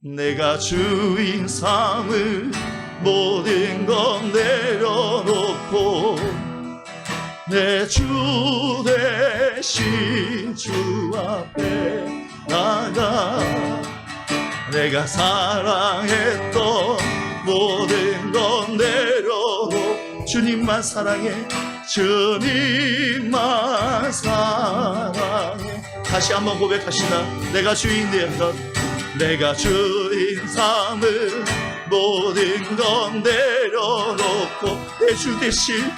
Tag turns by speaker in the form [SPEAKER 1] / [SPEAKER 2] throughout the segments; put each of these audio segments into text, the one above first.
[SPEAKER 1] 내가 주인 삼을 모든 건 내려놓고 내 주 대신 주 앞에 나가 내가 사랑했던 모든 건 내려놓고 주님만 사랑해 주님만 사랑해. 다시 한번 고백하시다. 내가 주인 되었던 내가 주인 삼을 모든 건 내려놓고 내 주 대신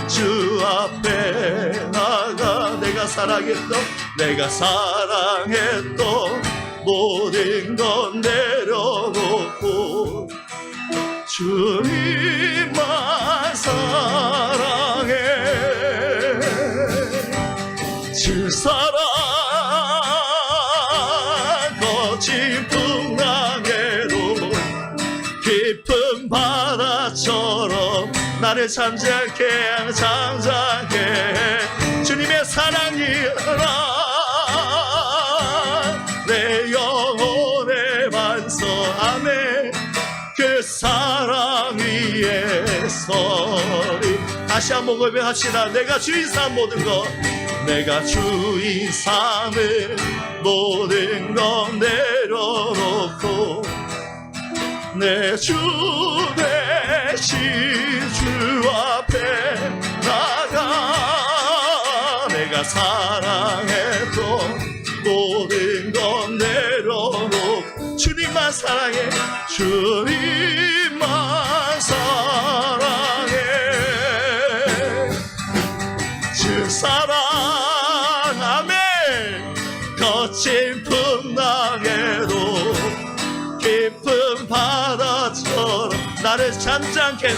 [SPEAKER 1] 주 앞에 나가 내가 사랑했던 모든 건 내려놓고 주님만 사랑해. 주 사랑 거친 풍랑에도 깊은 바다처럼 나를 잠잠케 해. 주님의 사랑이라 내 영혼의 반석. 아멘. 그 사랑 위에 서리. 다시 한번 고백합시다. 내가 주인 삼 모든 것 내가 주인 삼을 모든 건 내려놓고 내 주 대신 주 앞에 나가 내가 사랑했던 모든 건 내려놓고 주님만 사랑해 주님만 사랑해. 주 사랑 아멘. 거친 풍랑에도 깊은 바다처럼 나를 잠잠케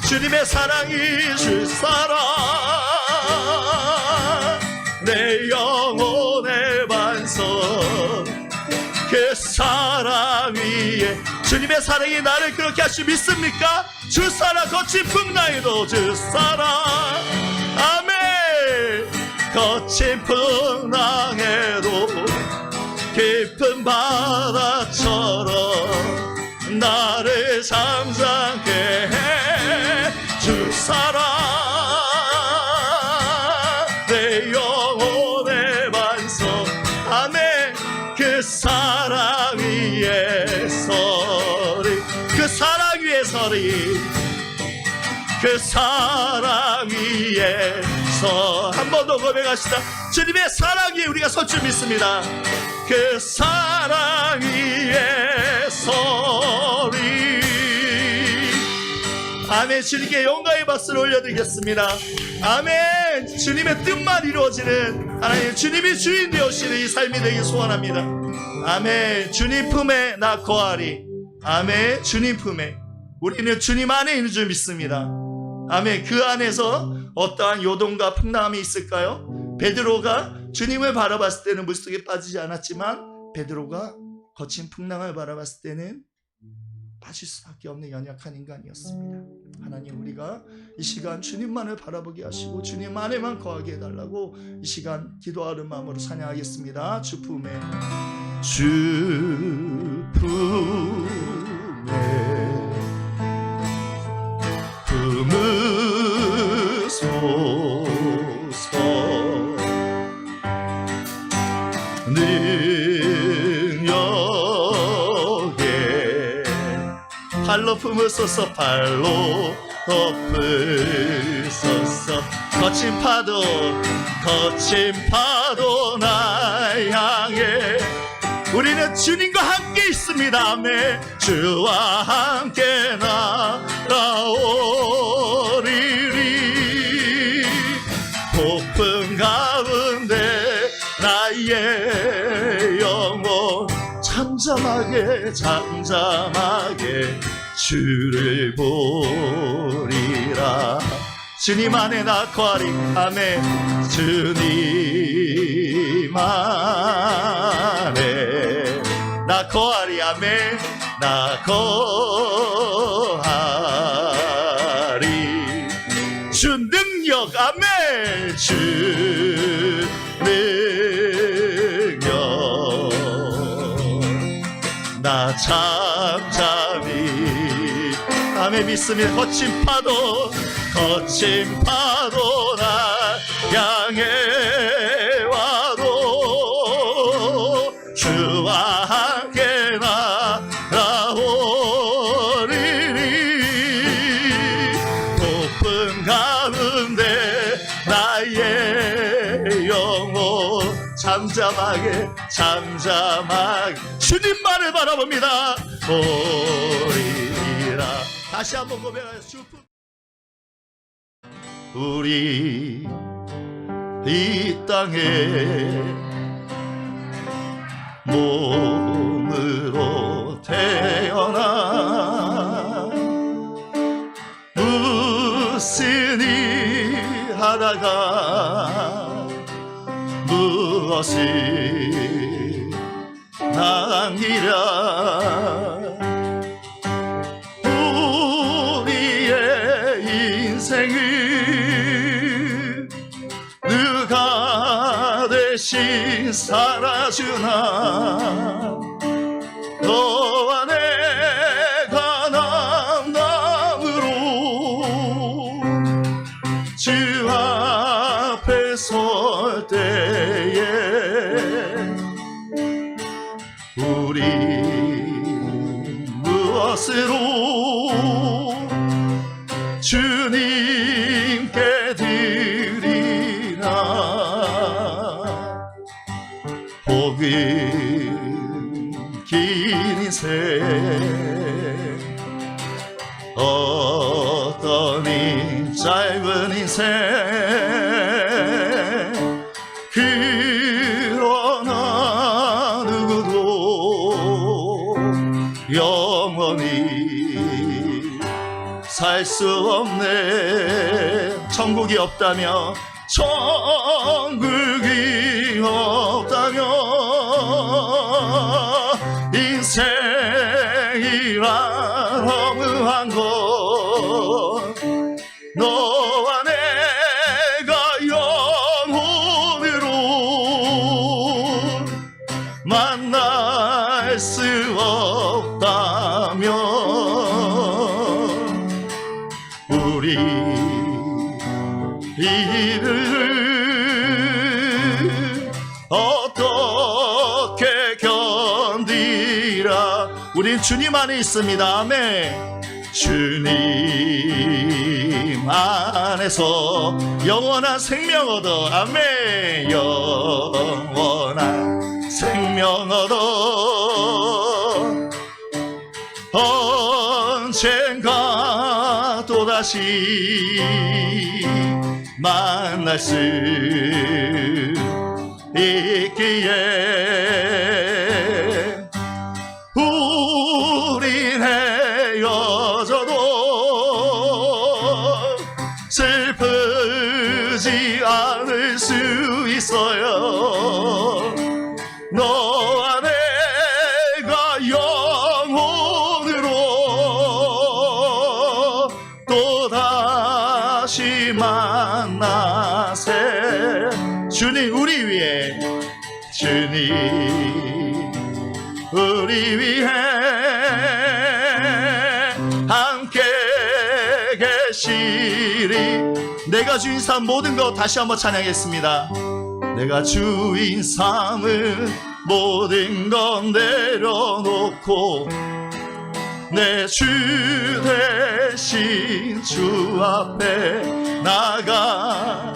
[SPEAKER 1] 주님의 사랑이 주 사랑 내 영혼의 반석. 그 사랑 위에 주님의 사랑이 나를 그렇게 할 수 믿습니까? 주 사랑 거친 풍랑에도 주 사랑 아멘. 거친 풍랑에도 깊은 바다처럼 나를 잠잠케 해. 주 사랑 내 영혼의 반석 아멘. 그 사랑 위에 서리 그 사랑 위에 서리 그 사랑 위에서 한 번 더 고백하시다. 주님의 사랑 위에 우리가 설 줄 믿습니다. 그 사랑 위에 서리 아멘. 주님께 영광의 박수를 올려드리겠습니다. 아멘. 주님의 뜻만 이루어지는 하나님 주님이 주인 되시는 이 삶이 되길 소원합니다. 아멘. 주님 품에 나 거하리. 아멘. 주님 품에 우리는 주님 안에 있는 줄 믿습니다. 아멘. 그 안에서 어떠한 요동과 풍랑함이 있을까요? 베드로가 주님을 바라봤을 때는 물속에 빠지지 않았지만 베드로가 거친 풍랑을 바라봤을 때는 빠질 수밖에 없는 연약한 인간이었습니다. 하나님 우리가 이 시간 주님만을 바라보게 하시고 주님 안에만 거하게 해달라고 이 시간 기도하는 마음으로 찬양하겠습니다. 주 품에 주 품에 품으소서 능력에 발로 품으소서 발로 덮으소서 거친 파도 날 향해 우리는 주님과 함께 있습니다. 아멘. 주와 함께 나아오리리 폭풍 가운데 나의 영혼 잠잠하게 주를 보리라. 주님 안에 나 거하리. 아멘. 주님 안에 나 거하리. 아멘. 나 거하리. 주 능력. 아멘. 주 능력 잠잠히 아멘 믿습니다. 거친 파도 나 향해 와도 주와 함께 날아오리니 높은 가운데 나의 영혼 잠잠하게 주님만을 바라봅니다. 보리라. 다시 한번 고백하여 우리 이 땅에 몸으로 태어나 무슨 일 하다가 무엇을 남기랴. 우리의 인생을 누가 대신 살아주나. 너와 내가 남남으로 주 앞에 설 때에 우리 무엇으로 주님께 드리나. 복은 긴 인생 어떤 이 짧은 인생 그러나 누구도 영원히 살 수 없네. 천국이 없다며 천국이 없다며 인생이란 허무한 것 너와 내가 영혼으로 만날 수 없다면 우리 이를 어떻게 견디라. 우린 주님 안에 있습니다. 아멘. 주님 안에서 영원한 생명 얻어. 아멘. 영원한 생명 얻어 언젠가 또다시 만날 수 있기에 우린 헤어져도 슬프지 않을 수 있어요. 너와 내가 영혼으로 또다시 만나세. 주님 우리 위해 주님 우리 위해 함께 계시리. 내가 주인 삼은 모든 것 다시 한번 찬양했습니다. 내가 주인 삼은 모든 것 내려놓고 내 주 대신 주 앞에 나가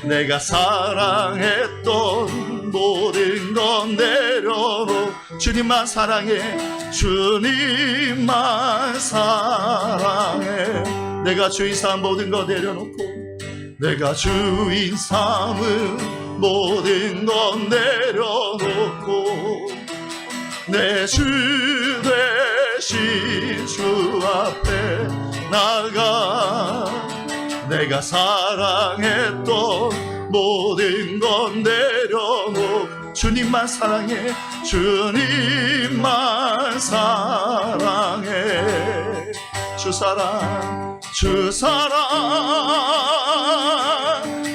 [SPEAKER 1] 내가 사랑했던 모든 것 내려놓고 주님만 사랑해 주님만 사랑해. 내가 주인 삼은 모든 것 내려놓고 내가 주인 삼은 모든 것 내려놓고 내 주 대신 주 앞에 나가 내가 사랑했던 모든 것 내려놓고 주님만 사랑해 주님만 사랑해. 주 사랑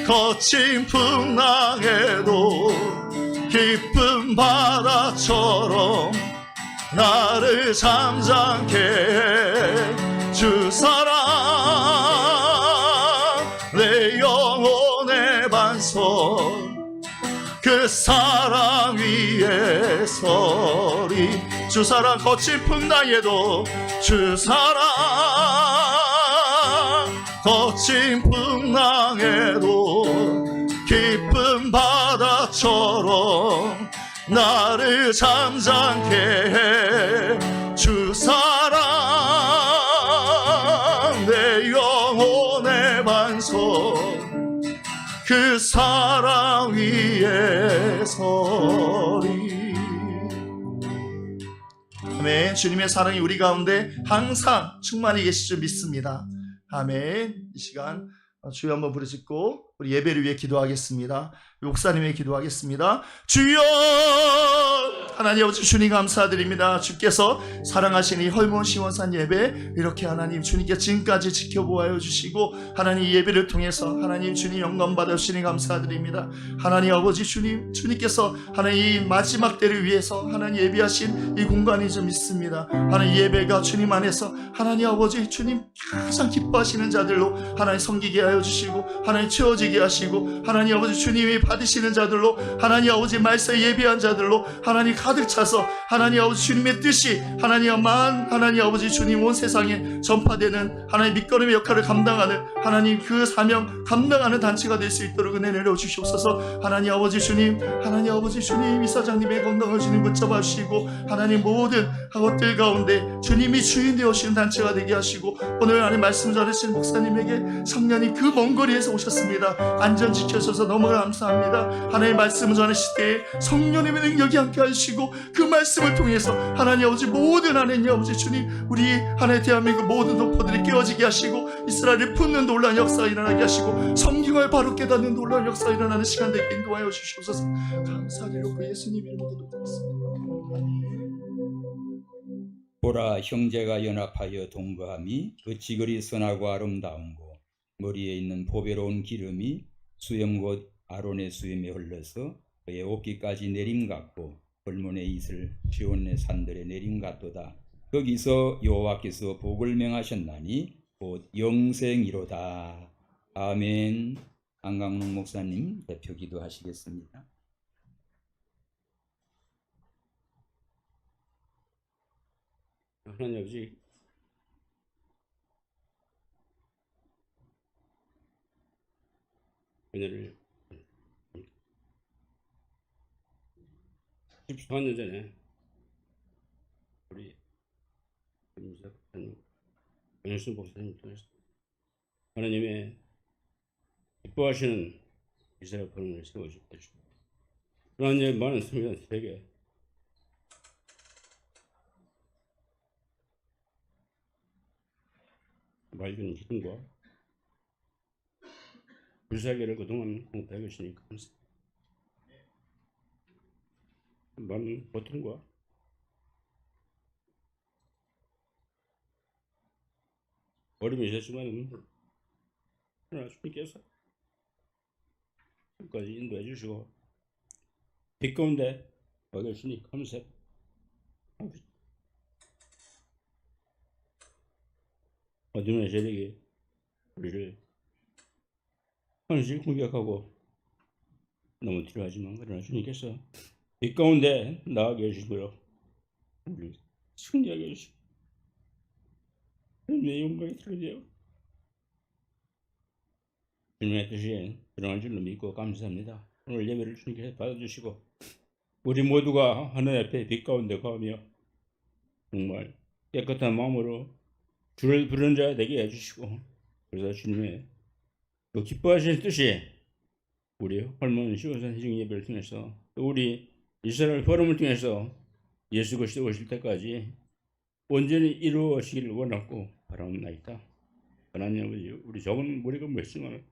[SPEAKER 1] 거친 풍랑에도 깊은 바다처럼 나를 잠잠케 해 주 사랑 내 영혼의 반석 그 사랑 위에 서리 주 사랑 거친 풍랑에도 주 사랑 거친 풍랑에도 깊은 바다처럼 나를 잠잠케 해 주 사랑 내 영혼의 반석 그 사랑 위에 서리. 아멘. 주님의 사랑이 우리 가운데 항상 충만히 계실 줄 믿습니다. 아멘. 이 시간 주여 한번 부르짖고 우리 예배를 위해 기도하겠습니다. 목사님 위해 기도하겠습니다. 주여 하나님 아버지 주님 감사드립니다. 주께서 사랑하시는 이 헐몬 시원산 예배 이렇게 하나님 주님께 지금까지 지켜보아 주시고 하나님 이 예배를 통해서 하나님 주님 영광 받으시니 감사드립니다. 하나님 아버지 주님께서 하나님 이 마지막 때를 위해서 하나님 예비하신 이 공간이 좀 있습니다. 하나님 예배가 주님 안에서 하나님 아버지 주님 가장 기뻐하시는 자들로 하나님 섬기게 하여 주시고 하나님 채워지게 하시고 하나님 아버지 주님이 받으시는 자들로 하나님 아버지 말씀 예비한 자들로 하나님 가득 차서 하나님 아버지 주님의 뜻이 하나님 아버지 주님 온 세상에 전파되는 하나님 밑거름의 역할을 감당하는 하나님 그 사명 감당하는 단체가 될 수 있도록 은혜 내려 주시옵소서. 하나님 아버지 주님 이사장님의 건강을 주님 붙잡아 주시고 하나님 모든 것들 가운데 주님이 주인 되어주시는 단체가 되게 하시고 오늘 하나님 말씀 전하신 목사님에게 성년이 그 먼 거리에서 오셨습니다. 안전 지켜주셔서 너무 감사합니다. 하나님 말씀을 전하실 때 성령님의 능력이 함께 하시고 그 말씀을 통해서 하나님 아버지 모든 하나님 아버지 주님 우리 하나님 대한민국 모든 동포들이 깨어지게 하시고 이스라엘을 품는 놀라운 역사가 일어나게 하시고 성경을 바로 깨닫는 놀라운 역사가 일어나는 시간 되게 인도하여 주시옵소서. 감사드리고 예수님 이름으로 기도드렸습니다.
[SPEAKER 2] 보라 형제가 연합하여 동거함이 어찌 그리 선하고 아름다운고 머리에 있는 보배로운 기름이 수염 곧 아론의 수염에 흘러서 그의 옷깃까지 내림 같고 벌문의 이슬 시온의 산들의 내림 같도다. 거기서 여호와께서 복을 명하셨나니 곧 영생이로다. 아멘. 안강록 목사님 대표 기도하시겠습니다.
[SPEAKER 3] 하나님 아버지 그녀를 14년 전에 우리 윤수 목사님 통해서 하나님의 기뻐하시는 이스라엘 번영을 세워주십시오. 하나님의 많은 성도들에게 맑은 기쁨과 불사계를 그동안 공부해 계시니까 감사합니다. 많은 고통과 어려움이 있었지만 하나 주님께서 끝까지 인도해 주시고 빛 가운데 얻으시니 감사합니다. 어둠의 세력이 우리를 한시 공격하고 넘어뜨려 하지만 그러나 주님께서 빛 가운데 나아게 해주시고요. 우리 승리하게 해주시고 주님의 영광이 드러내요. 주님의 뜻이 드러날 줄로 믿고 감사합니다. 오늘 예배를 주님께서 받아주시고 우리 모두가 하나님 앞에 빛 가운데 가며 정말 깨끗한 마음으로 주를 부르는 자 되게 해주시고 그래서 주님의 그 기뻐하시는 뜻이 우리 헐몬 시온산 희중 예배를 통해서 또 우리 이스라엘 포럼을 통해서 예수 그리스도 오실 때까지 온전히 이루어지기를 원하고 바라옵나이다. 하나님 아버지 우리 적은 머리가 멀지만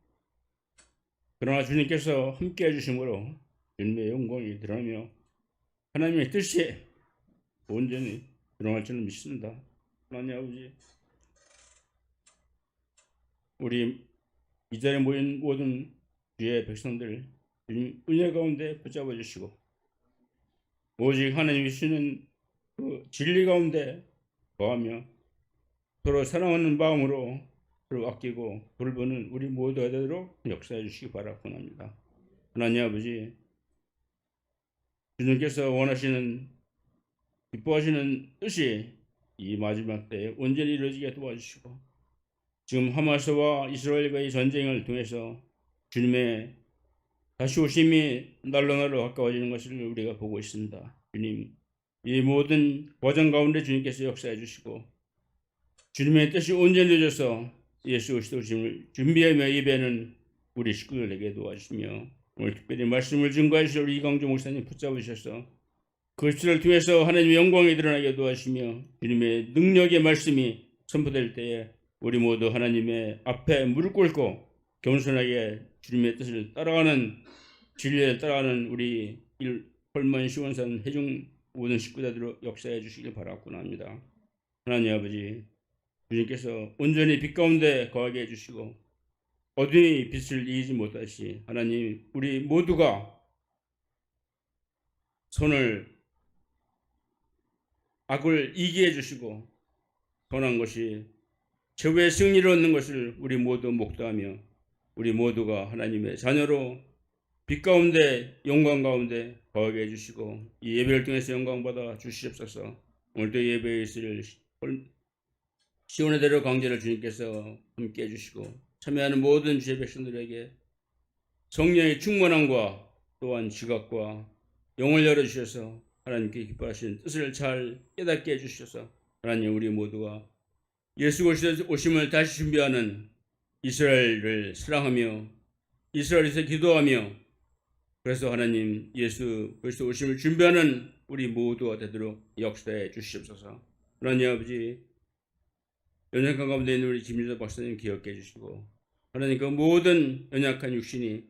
[SPEAKER 3] 그러나 주님께서 함께 해주심으로 주님의 영광이 드러나며 하나님의 뜻이 온전히 드러날 줄을 믿습니다. 하나님 아버지 우리 이 자리에 모인 모든 주의 백성들 주님 은혜 가운데 붙잡아 주시고 오직 하나님이 주시는 그 그 진리 가운데 거하며 서로 사랑하는 마음으로 서로 아끼고 돌보는 우리 모두가 되도록 역사해 주시기 바라고 합니다. 하나님 아버지, 주님께서 원하시는 기뻐하시는 뜻이 이 마지막 때에 온전히 이루어지게 도와주시고, 지금 하마스와 이스라엘과의 전쟁을 통해서 주님의 다시 오심이 날로 가까워지는 것을 우리가 보고 있습니다. 주님, 이 모든 과정 가운데 주님께서 역사해 주시고 주님의 뜻이 온전히 이루어져서 예수 그리스도 오심을 준비하며 예배하는 우리 식구들에게 도와주시며, 오늘 특별히 말씀을 증거해 주실 우리 이광조 목사님 붙잡으셔서 그리스도를 통해서 하나님의 영광이 드러나게 도와주시며, 주님의 능력의 말씀이 선포될 때에 우리 모두 하나님의 앞에 무릎 꿇고 겸손하게 주님의 뜻을 따라가는, 진리를 따라가는 우리 헐먼 시원산 회중 모든 식구들로 역사해 주시길 바라고 합니다. 하나님 아버지, 주님께서 온전히 빛 가운데 거하게 해주시고 어둠이 빛을 이기지 못하시, 하나님 우리 모두가 손을 악을 이기게 해주시고 선한 것이 최후의 승리를 얻는 것을 우리 모두 목도하며, 우리 모두가 하나님의 자녀로 빛 가운데 영광 가운데 거하게 해주시고 이 예배를 통해서 영광 받아 주시옵소서. 오늘도 예배에 있을 시온의 대로 강제를 주님께서 함께 해주시고 참여하는 모든 주의 백성들에게 성령의 충만함과 또한 지각과 영을 열어주셔서 하나님께 기뻐하시는 뜻을 잘 깨닫게 해주셔서, 하나님 우리 모두가 예수 그리스도의 오심을 다시 준비하는 이스라엘을 사랑하며 이스라엘에서 기도하며, 그래서 하나님 예수 그리스도 오심을 준비하는 우리 모두가 되도록 역사해 주시옵소서. 하나님 아버지, 연약한 가운데 있는 우리 김유서 박사님 기억해 주시고, 하나님 그 모든 연약한 육신이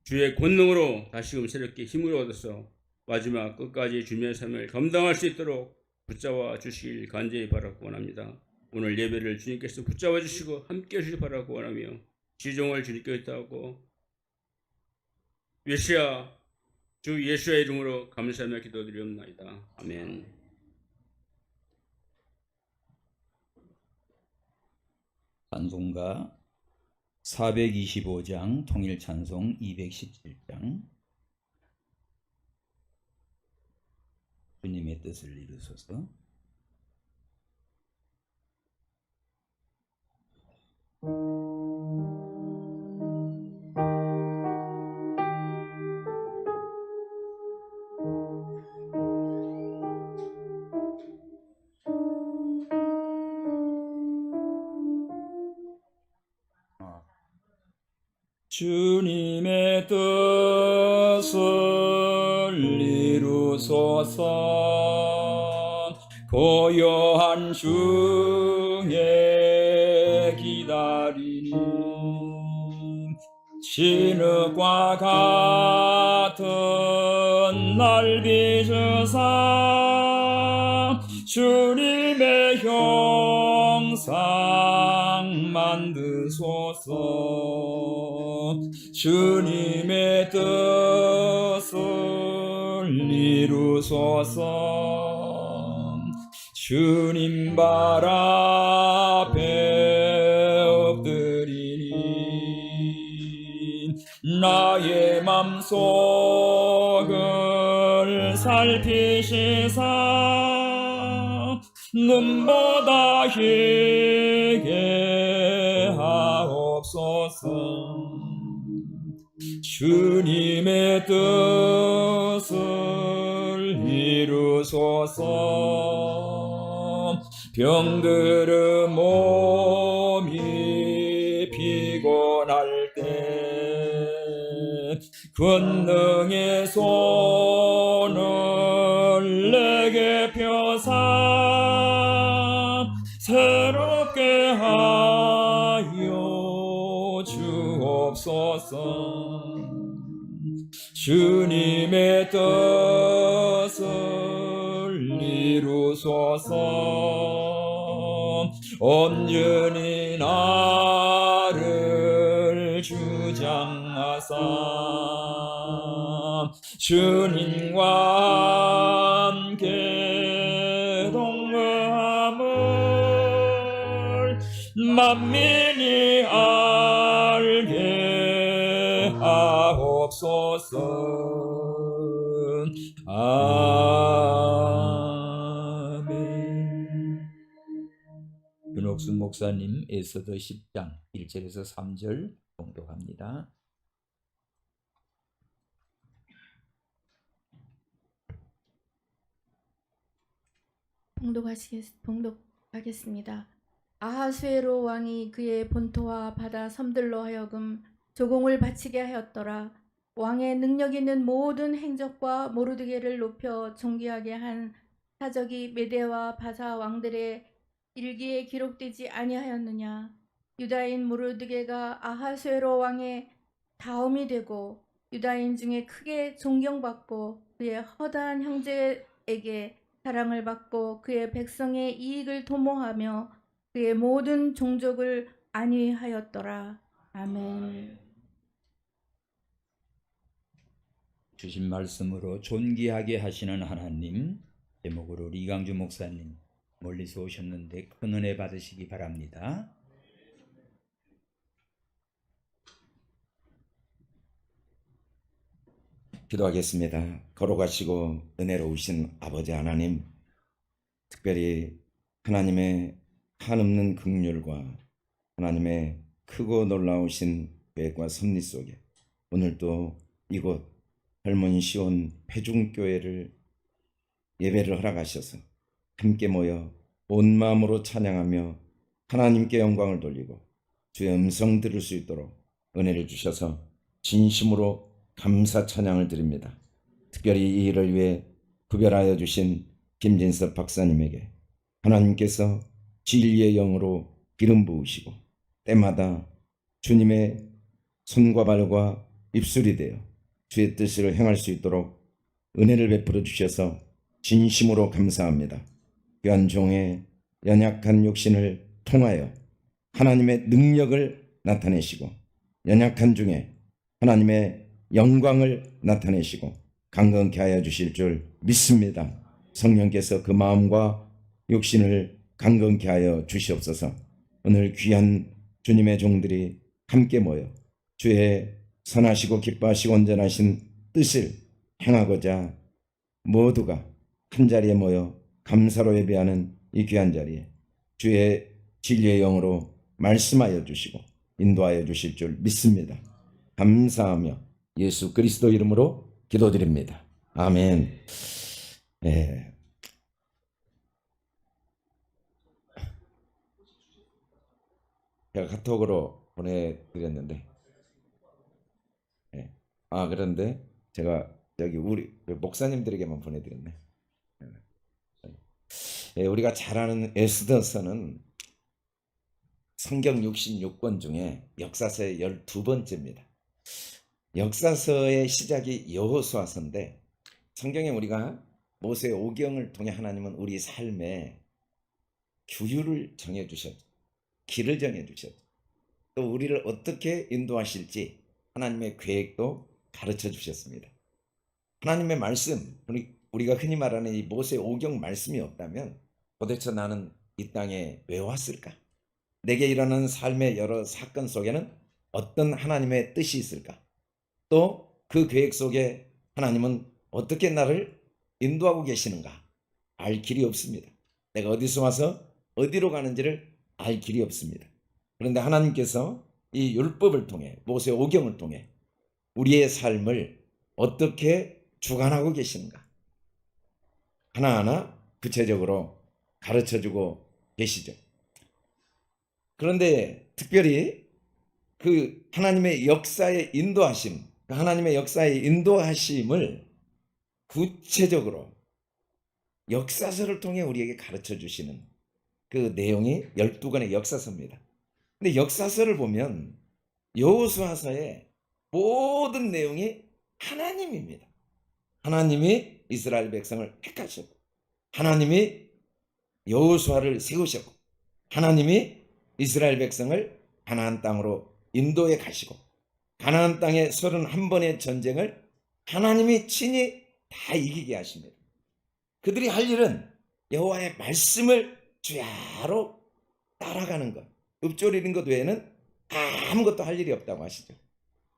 [SPEAKER 3] 주의 권능으로 다시금 새롭게 힘을 얻어서 마지막 끝까지 주님의 삶을 감당할 수 있도록 붙잡아 주시길 간절히 바라고 원합니다. 오늘 예배를 주님께서 붙잡아 주시고 함께 해주시기 바라고 원하며, 지종을 주님께 의탁하고 주 예수의 이름으로 감사하며 기도드리옵나이다. 아멘.
[SPEAKER 2] 찬송가 425장 통일찬송 217장 주님의 뜻을 이루소서. 주님의 뜻을 이루소서. 고요한 중에 기다리니 진흙과 같은 날 빚으사 주님의 형상 만드소서. 주님의 뜻을 이루소서. 주님 발 앞에 엎드리니 나의 맘속을 살피시사 눈보다 희게 하옵소서. 주님의 뜻을 이루소서. 병들은 몸이 피곤할 때 권능의 손을 내게 펴사 새롭게 하여 주옵소서. 주님의 뜻을 이루소서. 온전히 나를 주장하사 주님과 함께 만민이 알게 하옵소서. 아멘. 윤옥순 목사님 에서더 10장 1절에서 3절 봉독합니다.
[SPEAKER 4] 봉독하겠습니다. 아하수에로 왕이 그의 본토와 바다 섬들로 하여금 조공을 바치게 하였더라. 왕의 능력 있는 모든 행적과 모르드게를 높여 존귀하게 한 사적이 메대와 바사 왕들의 일기에 기록되지 아니하였느냐. 유다인 모르드게가 아하수에로 왕의 다음이 되고 유다인 중에 크게 존경받고 그의 허다한 형제에게 사랑을 받고 그의 백성의 이익을 도모하며 그의 모든 종족을 안위하였더라. 아멘.
[SPEAKER 2] 주신 말씀으로 존귀하게 하시는 하나님, 제목으로 리강주 목사님 멀리서 오셨는데 큰 은혜 받으시기 바랍니다.
[SPEAKER 5] 기도하겠습니다. 걸어가시고 은혜로우신 아버지 하나님, 특별히 하나님의 한없는 긍휼과 하나님의 크고 놀라우신 계획과 섭리 속에 오늘도 이곳 할머니 시온 회중교회를 예배를 허락하셔서 함께 모여 온 마음으로 찬양하며 하나님께 영광을 돌리고 주의 음성 들을 수 있도록 은혜를 주셔서 진심으로 감사 찬양을 드립니다. 특별히 이 일을 위해 구별하여 주신 김진섭 박사님에게 하나님께서 진리의 영으로 기름 부으시고 때마다 주님의 손과 발과 입술이 되어 주의 뜻을 행할 수 있도록 은혜를 베풀어 주셔서 진심으로 감사합니다. 귀한 종의 연약한 육신을 통하여 하나님의 능력을 나타내시고 연약한 중에 하나님의 영광을 나타내시고 강건케 하여 주실 줄 믿습니다. 성령께서 그 마음과 육신을 강건케 하여 주시옵소서. 오늘 귀한 주님의 종들이 함께 모여 주의 선하시고 기뻐하시고 온전하신 뜻을 행하고자 모두가 한자리에 모여 감사로 예배하는 이 귀한 자리에 주의 진리의 영으로 말씀하여 주시고 인도하여 주실 줄 믿습니다. 감사하며 예수 그리스도 이름으로 기도드립니다. 아멘. 제가 카톡으로 보내드렸는데 그런데 제가 여기 우리 목사님들에게만 보내드렸네. 우리가 잘 아는 에스더서는 성경 66권 중에 역사서의 12번째입니다. 역사서의 시작이 여호수아서인데 성경에 우리가 모세의 오경을 통해 하나님은 우리 삶에 규율을 정해주셨죠. 길을 정해주셨죠. 또 우리를 어떻게 인도하실지 하나님의 계획도 가르쳐 주셨습니다. 하나님의 말씀, 우리가 흔히 말하는 이 모세의 오경 말씀이 없다면 도대체 나는 이 땅에 왜 왔을까? 내게 일어나는 삶의 여러 사건 속에는 어떤 하나님의 뜻이 있을까? 또 그 계획 속에 하나님은 어떻게 나를 인도하고 계시는가? 알 길이 없습니다. 내가 어디서 와서 어디로 가는지를 알 길이 없습니다. 그런데 하나님께서 이 율법을 통해 모세 오경을 통해 우리의 삶을 어떻게 주관하고 계시는가? 하나하나 구체적으로 가르쳐주고 계시죠. 그런데 특별히 그 하나님의 역사의 인도하심, 하나님의 역사의 인도하심을 구체적으로 역사서를 통해 우리에게 가르쳐 주시는 그 내용이 12권의 역사서입니다. 근데 역사서를 보면 여호수아서의 모든 내용이 하나님입니다. 하나님이 이스라엘 백성을 택하셨고 하나님이 여호수아를 세우셨고 하나님이 이스라엘 백성을 가나안 땅으로 인도해 가시고 가나안 땅의 31번의 전쟁을 하나님이 친히 다 이기게 하십니다. 그들이 할 일은 여호와의 말씀을 주야로 따라가는 것, 읊조리는 것 외에는 아무것도 할 일이 없다고 하시죠.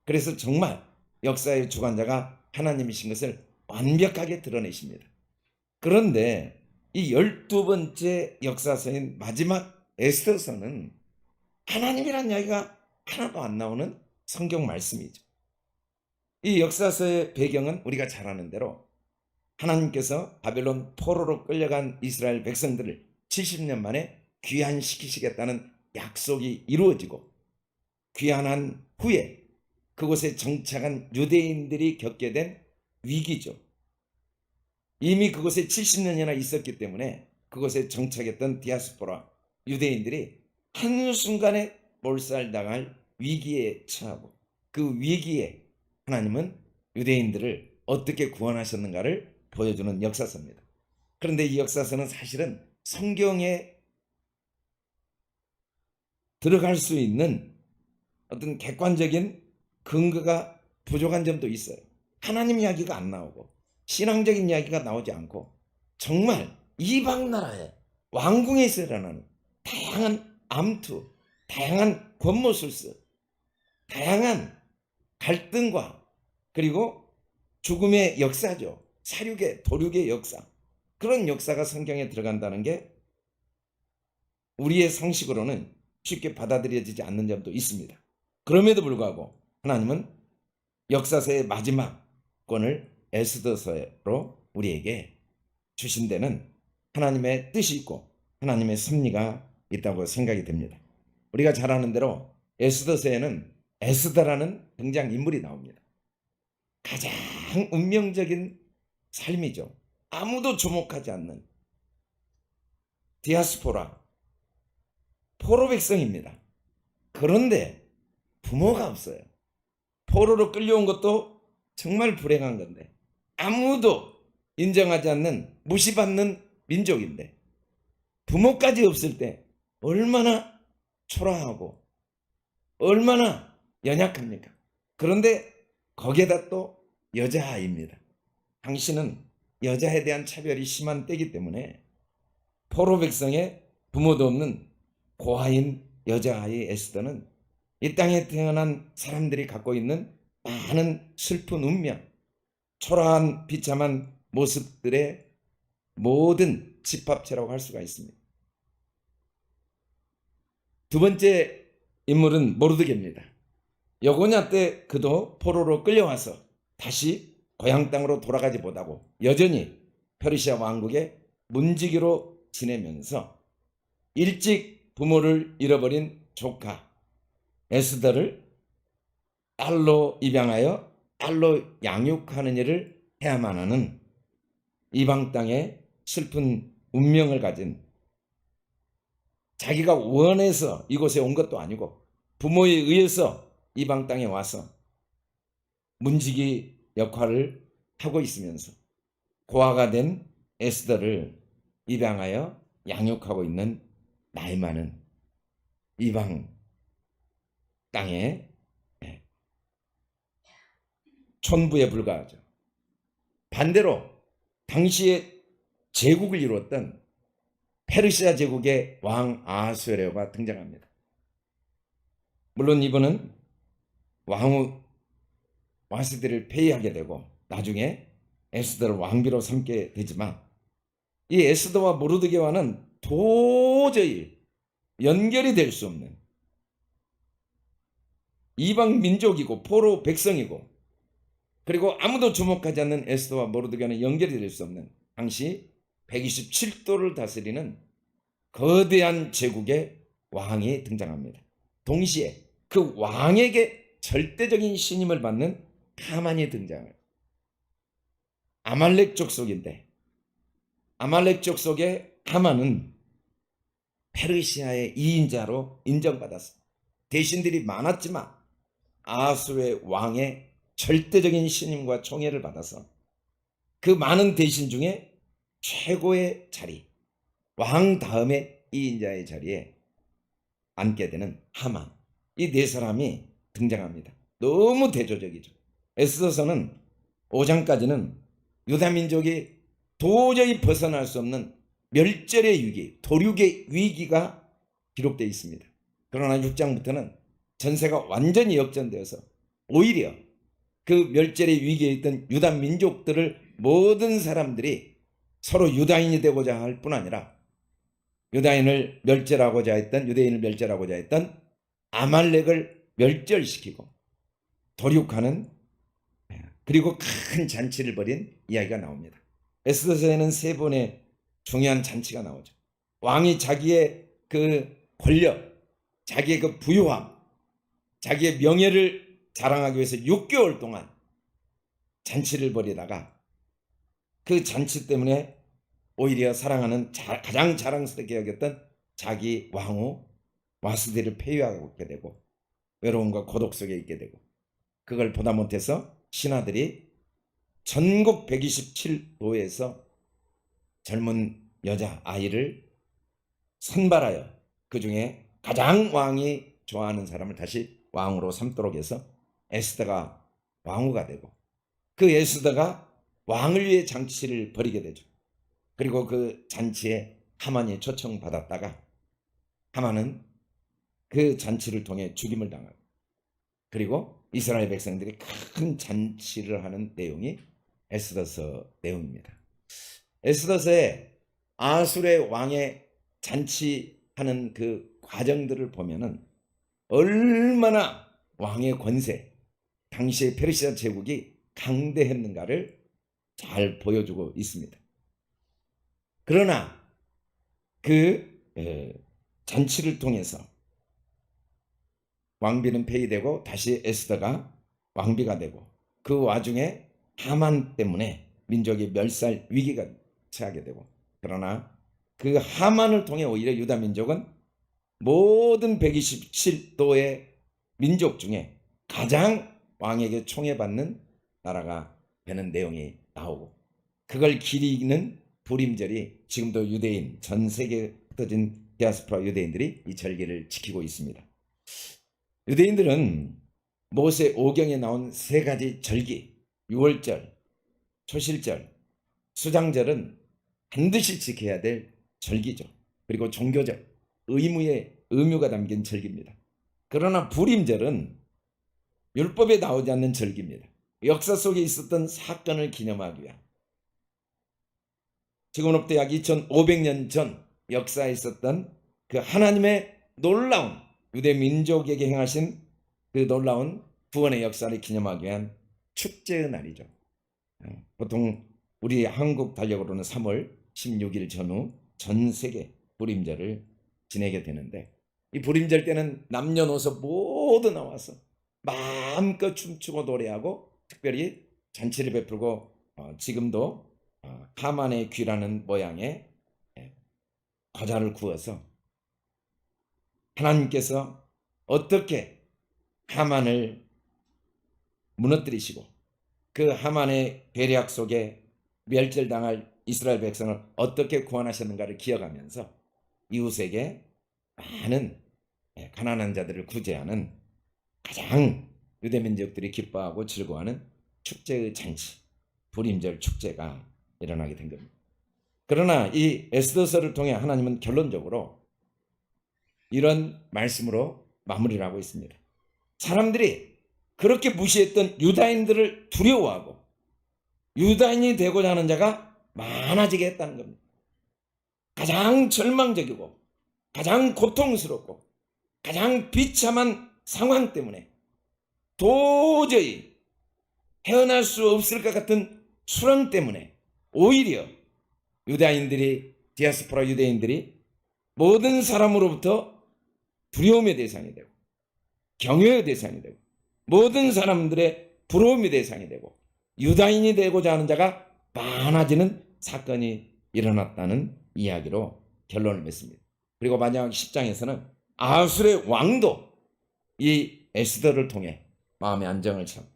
[SPEAKER 5] 그래서 정말 역사의 주관자가 하나님이신 것을 완벽하게 드러내십니다. 그런데 이 12번째 역사서인 마지막 에스더서는 하나님이란 이야기가 하나도 안 나오는 성경 말씀이죠. 이 역사서의 배경은 우리가 잘 아는 대로 하나님께서 바벨론 포로로 끌려간 이스라엘 백성들을 70년 만에 귀환시키시겠다는 약속이 이루어지고 귀환한 후에 그곳에 정착한 유대인들이 겪게 된 위기죠. 이미 그곳에 70년이나 있었기 때문에 그곳에 정착했던 디아스포라 유대인들이 한순간에 몰살당할 위기에 처하고 그 위기에 하나님은 유대인들을 어떻게 구원하셨는가를 보여주는 역사서입니다. 그런데 이 역사서는 사실은 성경에 들어갈 수 있는 어떤 객관적인 근거가 부족한 점도 있어요. 하나님 이야기가 안 나오고 신앙적인 이야기가 나오지 않고 정말 이방 나라의 왕궁에서 일어나는 다양한 암투, 다양한 권모술수, 다양한 갈등과 그리고 죽음의 역사죠. 사륙의 도륙의 역사. 그런 역사가 성경에 들어간다는 게 우리의 상식으로는 쉽게 받아들여지지 않는 점도 있습니다. 그럼에도 불구하고 하나님은 역사서의 마지막 권을 에스더서로 우리에게 주신 데는 하나님의 뜻이 있고 하나님의 섭리가 있다고 생각이 됩니다. 우리가 잘 아는 대로 에스더서에는 에스더라는 등장인물이 나옵니다. 가장 운명적인 삶이죠. 아무도 주목하지 않는 디아스포라 포로 백성입니다. 그런데 부모가 없어요. 포로로 끌려온 것도 정말 불행한 건데 아무도 인정하지 않는 무시받는 민족인데 부모까지 없을 때 얼마나 초라하고 얼마나 연약합니까? 그런데 거기에다 또 여자아이입니다. 당신은 여자에 대한 차별이 심한 때이기 때문에 포로 백성의 부모도 없는 고아인 여자아이 에스더는 이 땅에 태어난 사람들이 갖고 있는 많은 슬픈 운명, 초라한 비참한 모습들의 모든 집합체라고 할 수가 있습니다. 두 번째 인물은 모르드게입니다. 여고냐 때 그도 포로로 끌려와서 다시 고향 땅으로 돌아가지 못하고 여전히 페르시아 왕국의 문지기로 지내면서 일찍 부모를 잃어버린 조카 에스더를 딸로 입양하여 딸로 양육하는 일을 해야만 하는 이방 땅의 슬픈 운명을 가진, 자기가 원해서 이곳에 온 것도 아니고 부모에 의해서 이방 땅에 와서 문지기 역할을 하고 있으면서 고아가 된 에스더를 입양하여 양육하고 있는 나이 많은 이방 땅의 촌부에 불과하죠. 반대로 당시에 제국을 이루었던 페르시아 제국의 왕 아하수에로가 등장합니다. 물론 이분은 왕후 와스디를 폐위하게 되고 나중에 에스더를 왕비로 삼게 되지만 이 에스더와 모르드게와는 도저히 연결이 될 수 없는 이방 민족이고 포로 백성이고 그리고 아무도 주목하지 않는 에스더와 모르드게와는 연결이 될 수 없는 당시 127도를 다스리는 거대한 제국의 왕이 등장합니다. 동시에 그 왕에게 절대적인 신임을 받는 하만이 등장해요. 아말렉 족속인데 아말렉 족속의 하만은 페르시아의 2인자로 인정받았습니다. 대신들이 많았지만 아하수의 왕의 절대적인 신임과 총애를 받아서 그 많은 대신 중에 최고의 자리, 왕 다음에 2인자의 자리에 앉게 되는 하만, 이 네 사람이 등장합니다. 너무 대조적이죠. 에스더서는 5장까지는 유다민족이 도저히 벗어날 수 없는 멸절의 위기, 도륙의 위기가 기록되어 있습니다. 그러나 6장부터는 전세가 완전히 역전되어서 오히려 그 멸절의 위기에 있던 유다 민족들을 모든 사람들이 서로 유다인이 되고자 할 뿐 아니라 유대인을 멸절하고자 했던 아말렉을 멸절시키고 도륙하는, 그리고 큰 잔치를 벌인 이야기가 나옵니다. 에스더서에는 세 번의 중요한 잔치가 나오죠. 왕이 자기의 그 권력, 자기의 그 부유함, 자기의 명예를 자랑하기 위해서 6개월 동안 잔치를 벌이다가 그 잔치 때문에 오히려 사랑하는 가장 자랑스럽게 여겼던 자기 왕후 와스디를 폐위하게 되고 외로움과 고독 속에 있게 되고, 그걸 보다 못해서 신하들이 전국 127도에서 젊은 여자 아이를 선발하여 그 중에 가장 왕이 좋아하는 사람을 다시 왕으로 삼도록 해서 에스더가 왕후가 되고, 그 에스더가 왕을 위해 잔치를 벌이게 되죠. 그리고 그 잔치에 하만이 초청받았다가 하만은 그 잔치를 통해 죽임을 당하고, 그리고 이스라엘 백성들이 큰 잔치를 하는 내용이 에스더서 내용입니다. 에스더서에 아수르의 왕의 잔치하는 그 과정들을 보면은 얼마나 왕의 권세, 당시의 페르시아 제국이 강대했는가를 잘 보여주고 있습니다. 그러나 그 잔치를 통해서 왕비는 폐위되고 다시 에스더가 왕비가 되고, 그 와중에 하만 때문에 민족이 멸살 위기가 처하게 되고, 그러나 그 하만을 통해 오히려 유다 민족은 모든 127도의 민족 중에 가장 왕에게 총애받는 나라가 되는 내용이 나오고, 그걸 기리는 부림절이 지금도 유대인, 전 세계에 흩어진 디아스포라 유대인들이 이 절기를 지키고 있습니다. 유대인들은 모세 오경에 나온 세 가지 절기, 유월절, 초실절, 수장절은 반드시 지켜야 될 절기죠. 그리고 종교적 의무가 담긴 절기입니다. 그러나 부림절은 율법에 나오지 않는 절기입니다. 역사 속에 있었던 사건을 기념하기 위한, 지금으로부터 약 2500년 전 역사에 있었던 그 하나님의 놀라운 유대 민족에게 행하신 그 놀라운 구원의 역사를 기념하기 위한 축제의 날이죠. 보통 우리 한국 달력으로는 3월 16일 전후 전 세계 부림절을 지내게 되는데, 이 부림절 때는 남녀노소 모두 나와서 마음껏 춤추고 노래하고 특별히 잔치를 베풀고, 지금도 하만의 귀라는 모양의 과자를 구워서 하나님께서 어떻게 하만을 무너뜨리시고 그 하만의 계략 속에 멸절당할 이스라엘 백성을 어떻게 구원하셨는가를 기억하면서 이웃에게 많은 가난한 자들을 구제하는 가장 유대민족들이 기뻐하고 즐거워하는 축제의 잔치, 부림절 축제가 일어나게 된 겁니다. 그러나 이 에스더서를 통해 하나님은 결론적으로 이런 말씀으로 마무리를 하고 있습니다. 사람들이 그렇게 무시했던 유다인들을 두려워하고 유다인이 되고자 하는 자가 많아지게 했다는 겁니다. 가장 절망적이고 가장 고통스럽고 가장 비참한 상황 때문에 도저히 헤어날 수 없을 것 같은 수렁 때문에 오히려 유다인들이, 디아스포라 유대인들이 모든 사람으로부터 두려움의 대상이 되고 경외의 대상이 되고 모든 사람들의 부러움의 대상이 되고 유다인이 되고자 하는 자가 많아지는 사건이 일어났다는 이야기로 결론을 맺습니다. 그리고 마지막 10장에서는 아수르의 왕도 이 에스더를 통해 마음의 안정을 찾고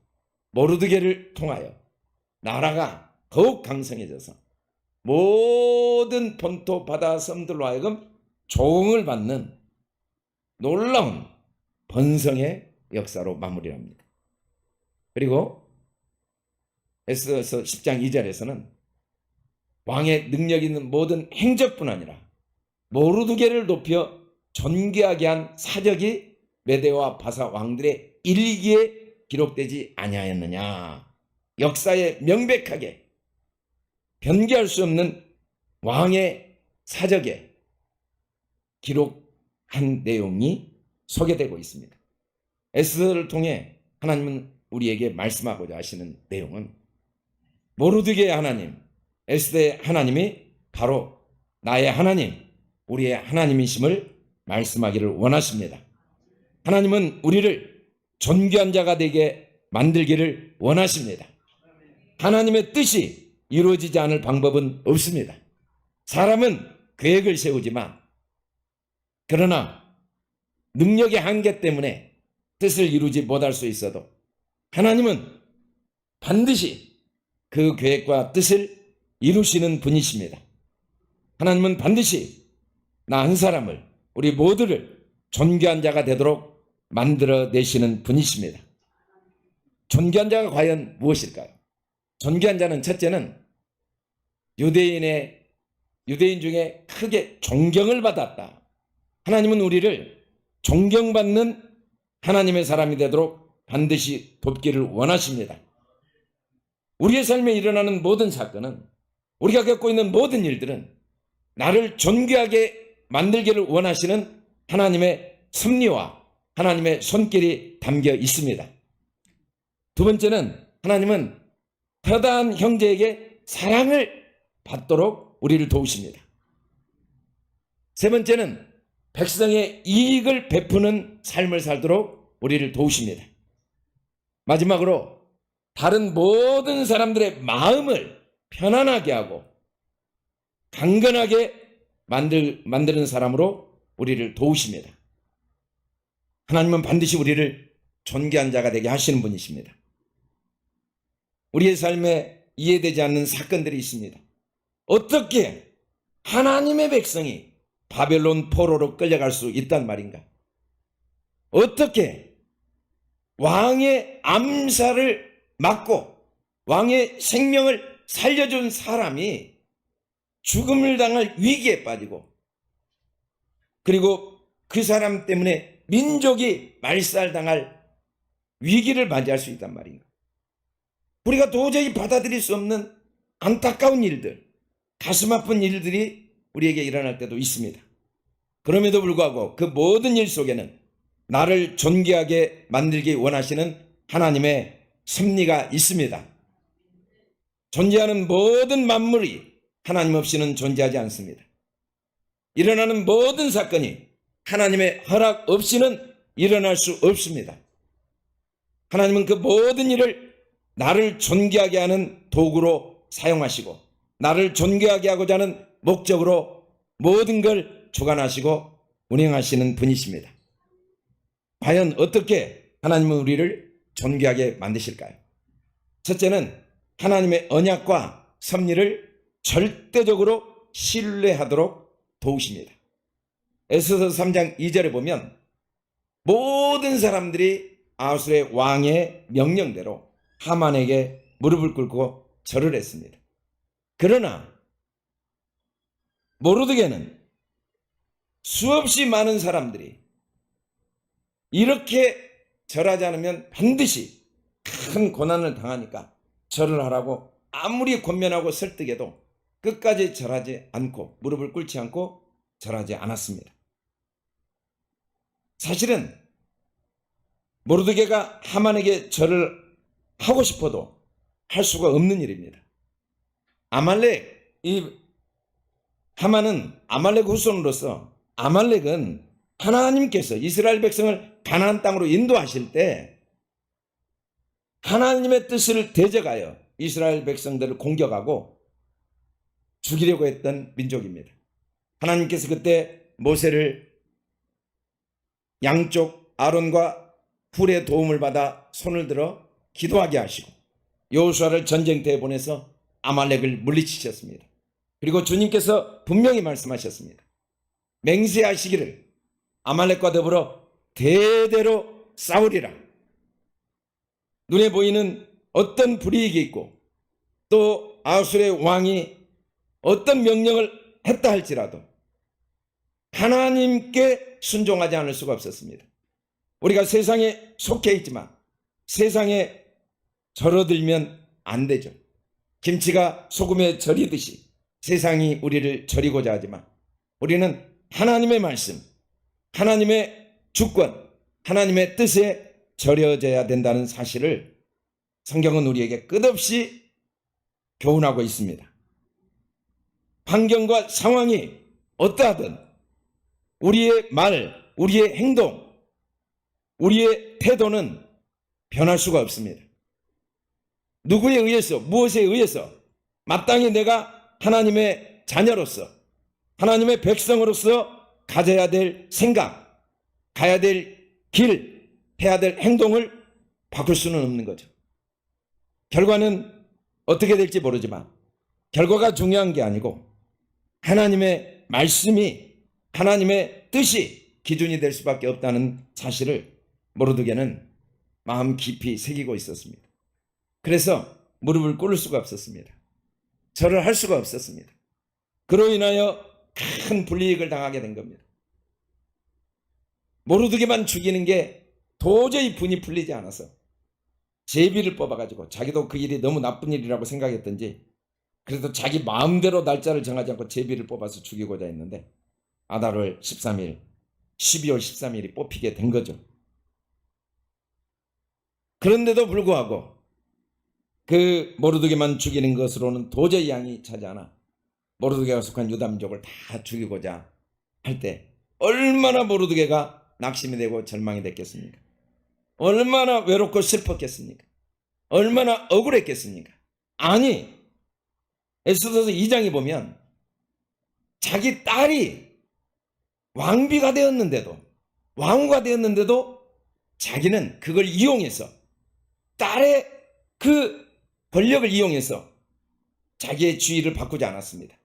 [SPEAKER 5] 모르드게를 통하여 나라가 더욱 강성해져서 모든 본토 바다 섬들로 하여금 조응을 받는 놀라운 번성의 역사로 마무리합니다. 그리고 에스더서 10장 2절에서는 왕의 능력 있는 모든 행적뿐 아니라 모르드게를 높여 존귀하게 한 사적이 메대와 바사 왕들의 일기에 기록되지 아니하였느냐. 역사에 명백하게 변개할 수 없는 왕의 사적에 기록한 내용이 소개되고 있습니다. 에스더를 통해 하나님은 우리에게 말씀하고자 하시는 내용은 모르드게의 하나님, 에스더의 하나님이 바로 나의 하나님, 우리의 하나님이심을 말씀하기를 원하십니다. 하나님은 우리를 존귀한 자가 되게 만들기를 원하십니다. 하나님의 뜻이 이루어지지 않을 방법은 없습니다. 사람은 계획을 세우지만 그러나 능력의 한계 때문에 뜻을 이루지 못할 수 있어도 하나님은 반드시 그 계획과 뜻을 이루시는 분이십니다. 하나님은 반드시 나 한 사람을, 우리 모두를 존귀한 자가 되도록 만들어내시는 분이십니다. 존귀한 자가 과연 무엇일까요? 존귀한 자는 첫째는 유대인 중에 크게 존경을 받았다. 하나님은 우리를 존경받는 하나님의 사람이 되도록 반드시 돕기를 원하십니다. 우리의 삶에 일어나는 모든 사건은, 우리가 겪고 있는 모든 일들은 나를 존귀하게 만들기를 원하시는 하나님의 섭리와 하나님의 손길이 담겨 있습니다. 두 번째는 하나님은 허다한 형제에게 사랑을 받도록 우리를 도우십니다. 세 번째는 백성의 이익을 베푸는 삶을 살도록 우리를 도우십니다. 마지막으로 다른 모든 사람들의 마음을 편안하게 하고 강건하게 만드는 사람으로 우리를 도우십니다. 하나님은 반드시 우리를 존귀한 자가 되게 하시는 분이십니다. 우리의 삶에 이해되지 않는 사건들이 있습니다. 어떻게 하나님의 백성이 바벨론 포로로 끌려갈 수 있단 말인가? 어떻게 왕의 암살을 막고 왕의 생명을 살려준 사람이 죽음을 당할 위기에 빠지고, 그리고 그 사람 때문에 민족이 말살당할 위기를 맞이할 수 있단 말인가? 우리가 도저히 받아들일 수 없는 안타까운 일들, 가슴 아픈 일들이 우리에게 일어날 때도 있습니다. 그럼에도 불구하고 그 모든 일 속에는 나를 존귀하게 만들기 원하시는 하나님의 섭리가 있습니다. 존재하는 모든 만물이 하나님 없이는 존재하지 않습니다. 일어나는 모든 사건이 하나님의 허락 없이는 일어날 수 없습니다. 하나님은 그 모든 일을 나를 존귀하게 하는 도구로 사용하시고, 나를 존귀하게 하고자 하는 목적으로 모든 걸 주관하시고 운행하시는 분이십니다. 과연 어떻게 하나님은 우리를 존귀하게 만드실까요? 첫째는 하나님의 언약과 섭리를 절대적으로 신뢰하도록 도우십니다. 에스더 3장 2절에 보면 모든 사람들이 아수르의 왕의 명령대로 하만에게 무릎을 꿇고 절을 했습니다. 그러나 모르드게는 수없이 많은 사람들이 이렇게 절하지 않으면 반드시 큰 고난을 당하니까 절을 하라고 아무리 권면하고 설득해도 끝까지 절하지 않고 무릎을 꿇지 않고 절하지 않았습니다. 사실은 모르드게가 하만에게 절을 하고 싶어도 할 수가 없는 일입니다. 하만은 아말렉 후손으로서, 아말렉은 하나님께서 이스라엘 백성을 가나안 땅으로 인도하실 때 하나님의 뜻을 대적하여 이스라엘 백성들을 공격하고 죽이려고 했던 민족입니다. 하나님께서 그때 모세를 양쪽 아론과 훌의 도움을 받아 손을 들어 기도하게 하시고 여호수아를 전쟁터에 보내서 아말렉을 물리치셨습니다. 그리고 주님께서 분명히 말씀하셨습니다. 맹세하시기를 아말렉과 더불어 대대로 싸우리라. 눈에 보이는 어떤 불이익이 있고 또 아수르의 왕이 어떤 명령을 했다 할지라도 하나님께 순종하지 않을 수가 없었습니다. 우리가 세상에 속해 있지만 세상에 절어들면 안 되죠. 김치가 소금에 절이듯이 세상이 우리를 절이고자 하지만 우리는 하나님의 말씀, 하나님의 주권, 하나님의 뜻에 절여져야 된다는 사실을 성경은 우리에게 끝없이 교훈하고 있습니다. 환경과 상황이 어떠하든 우리의 말, 우리의 행동, 우리의 태도는 변할 수가 없습니다. 누구에 의해서, 무엇에 의해서 마땅히 내가 하나님의 자녀로서, 하나님의 백성으로서 가져야 될 생각, 가야 될 길, 해야 될 행동을 바꿀 수는 없는 거죠. 결과는 어떻게 될지 모르지만 결과가 중요한 게 아니고 하나님의 말씀이, 하나님의 뜻이 기준이 될 수밖에 없다는 사실을 모르드게는 마음 깊이 새기고 있었습니다. 그래서 무릎을 꿇을 수가 없었습니다. 절을 할 수가 없었습니다. 그로 인하여 큰 불이익을 당하게 된 겁니다. 모르드게만 죽이는 게 도저히 분이 풀리지 않아서 제비를 뽑아가지고 자기도 그 일이 너무 나쁜 일이라고 생각했던지 그래도 자기 마음대로 날짜를 정하지 않고 제비를 뽑아서 죽이고자 했는데 아달월 13일, 12월 13일이 뽑히게 된 거죠. 그런데도 불구하고 그 모르드게만 죽이는 것으로는 도저히 양이 차지 않아 모르드게가 속한 유다민족을 다 죽이고자 할 때 얼마나 모르드게가 낙심이 되고 절망이 됐겠습니까? 얼마나 외롭고 슬펐겠습니까? 얼마나 억울했겠습니까? 아니, 에스더서 2장에 보면 자기 딸이 왕비가 되었는데도, 왕후가 되었는데도 자기는 그걸 이용해서 딸의 그 권력을 이용해서 자기의 주의를 바꾸지 않았습니다.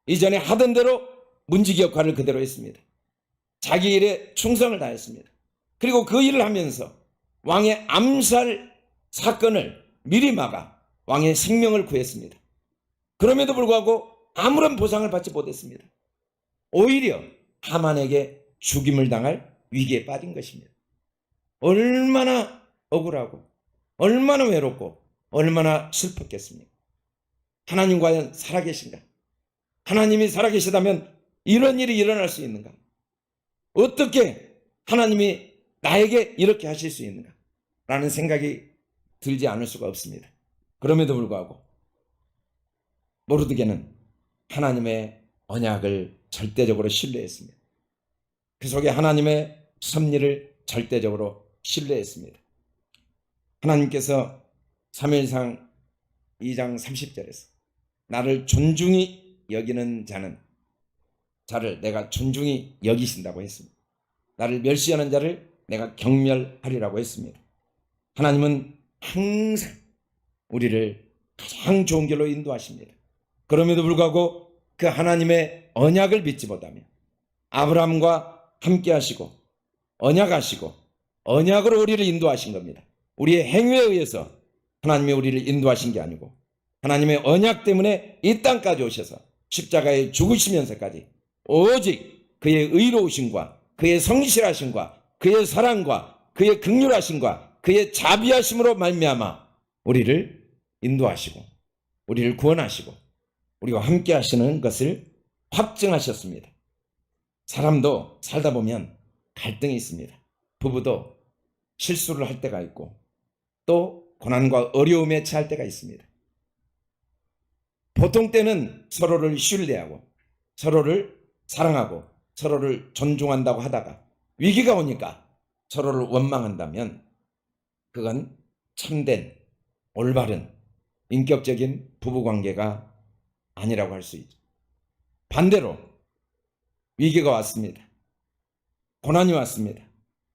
[SPEAKER 5] 이전에 하던 대로 문지기 역할을 그대로 했습니다. 자기 일에 충성을 다했습니다. 그리고 그 일을 하면서 왕의 암살 사건을 미리 막아 왕의 생명을 구했습니다. 그럼에도 불구하고 아무런 보상을 받지 못했습니다. 오히려 하만에게 죽임을 당할 위기에 빠진 것입니다. 얼마나 억울하고 얼마나 외롭고 얼마나 슬펐겠습니까? 하나님 과연 살아계신가? 하나님이 살아계시다면 이런 일이 일어날 수 있는가? 어떻게 하나님이 나에게 이렇게 하실 수 있는가? 라는 생각이 들지 않을 수가 없습니다. 그럼에도 불구하고 모르드게는 하나님의 언약을 절대적으로 신뢰했습니다. 그 속에 하나님의 섭리를 절대적으로 신뢰했습니다. 하나님께서 사무엘상 2장 30절에서 나를 존중히 여기는 자를 내가 존중히 여기신다고 했습니다. 나를 멸시하는 자를 내가 경멸하리라고 했습니다. 하나님은 항상 우리를 가장 좋은 길로 인도하십니다. 그럼에도 불구하고 그 하나님의 언약을 믿지 못하며 아브라함과 함께 하시고 언약하시고 언약으로 우리를 인도하신 겁니다. 우리의 행위에 의해서 하나님이 우리를 인도하신 게 아니고 하나님의 언약 때문에 이 땅까지 오셔서 십자가에 죽으시면서까지 오직 그의 의로우심과 그의 성실하심과 그의 사랑과 그의 긍휼하심과 그의 자비하심으로 말미암아 우리를 인도하시고 우리를 구원하시고 우리와 함께 하시는 것을 확증하셨습니다. 사람도 살다 보면 갈등이 있습니다. 부부도 실수를 할 때가 있고 또 고난과 어려움에 처할 때가 있습니다. 보통 때는 서로를 신뢰하고 서로를 사랑하고 서로를 존중한다고 하다가 위기가 오니까 서로를 원망한다면 그건 참된 올바른 인격적인 부부관계가 아니라고 할 수 있죠. 반대로 위기가 왔습니다. 고난이 왔습니다.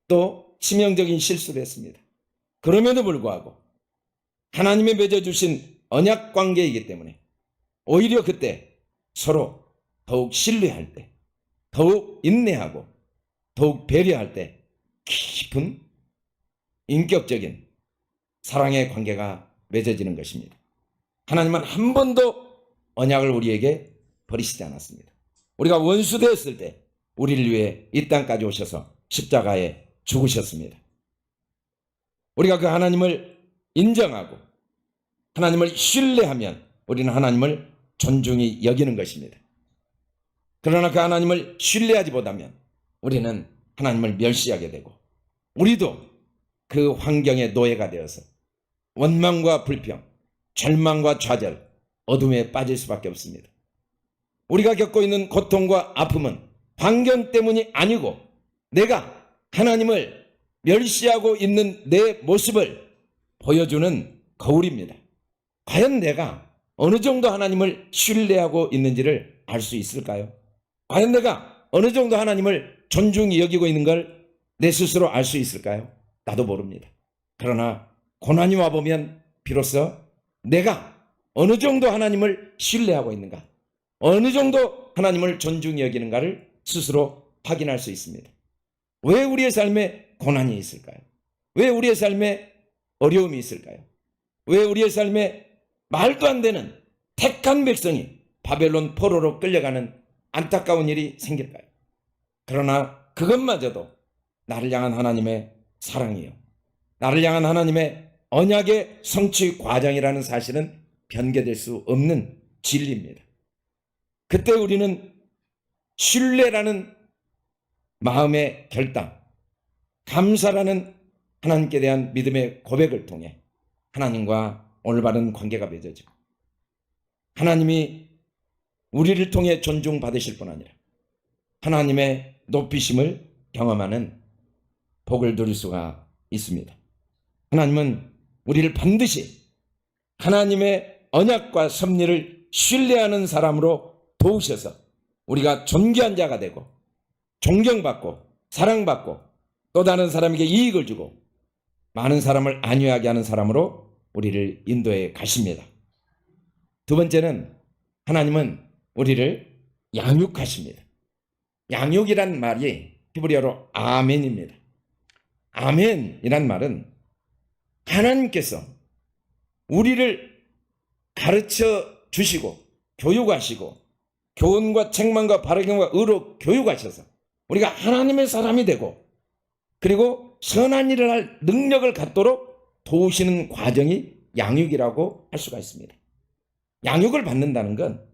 [SPEAKER 5] 또 치명적인 실수를 했습니다. 그럼에도 불구하고 하나님이 맺어주신 언약 관계이기 때문에 오히려 그때 서로 더욱 신뢰할 때, 더욱 인내하고 더욱 배려할 때 깊은 인격적인 사랑의 관계가 맺어지는 것입니다. 하나님은 한 번도 언약을 우리에게 버리시지 않았습니다. 우리가 원수 되었을 때 우리를 위해 이 땅까지 오셔서 십자가에 죽으셨습니다. 우리가 그 하나님을 인정하고 하나님을 신뢰하면 우리는 하나님을 존중히 여기는 것입니다. 그러나 그 하나님을 신뢰하지 못하면 우리는 하나님을 멸시하게 되고 우리도 그 환경의 노예가 되어서 원망과 불평, 절망과 좌절, 어둠에 빠질 수밖에 없습니다. 우리가 겪고 있는 고통과 아픔은 환경 때문이 아니고 내가 하나님을 멸시하고 있는 내 모습을 보여주는 거울입니다. 과연 내가 어느 정도 하나님을 신뢰하고 있는지를 알 수 있을까요? 과연 내가 어느 정도 하나님을 존중히 여기고 있는 걸 내 스스로 알 수 있을까요? 나도 모릅니다. 그러나 고난이 와보면 비로소 내가 어느 정도 하나님을 신뢰하고 있는가, 어느 정도 하나님을 존중히 여기는가를 스스로 확인할 수 있습니다. 왜 우리의 삶에 고난이 있을까요? 왜 우리의 삶에 어려움이 있을까요? 왜 우리의 삶에 말도 안 되는 택한 백성이 바벨론 포로로 끌려가는 안타까운 일이 생길까요? 그러나 그것마저도 나를 향한 하나님의 사랑이요, 나를 향한 하나님의 언약의 성취 과정이라는 사실은 변개될 수 없는 진리입니다. 그때 우리는 신뢰라는 마음의 결단, 감사라는 하나님께 대한 믿음의 고백을 통해 하나님과 올바른 관계가 맺어지고 하나님이 우리를 통해 존중받으실 뿐 아니라 하나님의 높이심을 경험하는 복을 누릴 수가 있습니다. 하나님은 우리를 반드시 하나님의 언약과 섭리를 신뢰하는 사람으로 도우셔서 우리가 존귀한 자가 되고 존경받고 사랑받고 또 다른 사람에게 이익을 주고 많은 사람을 안위하게 하는 사람으로 우리를 인도해 가십니다. 두 번째는 하나님은 우리를 양육하십니다. 양육이란 말이 히브리어로 아멘입니다. 아멘이란 말은 하나님께서 우리를 가르쳐 주시고 교육하시고 교훈과 책망과 바르경과 의로 교육하셔서 우리가 하나님의 사람이 되고 그리고 선한 일을 할 능력을 갖도록 도우시는 과정이 양육이라고 할 수가 있습니다. 양육을 받는다는 건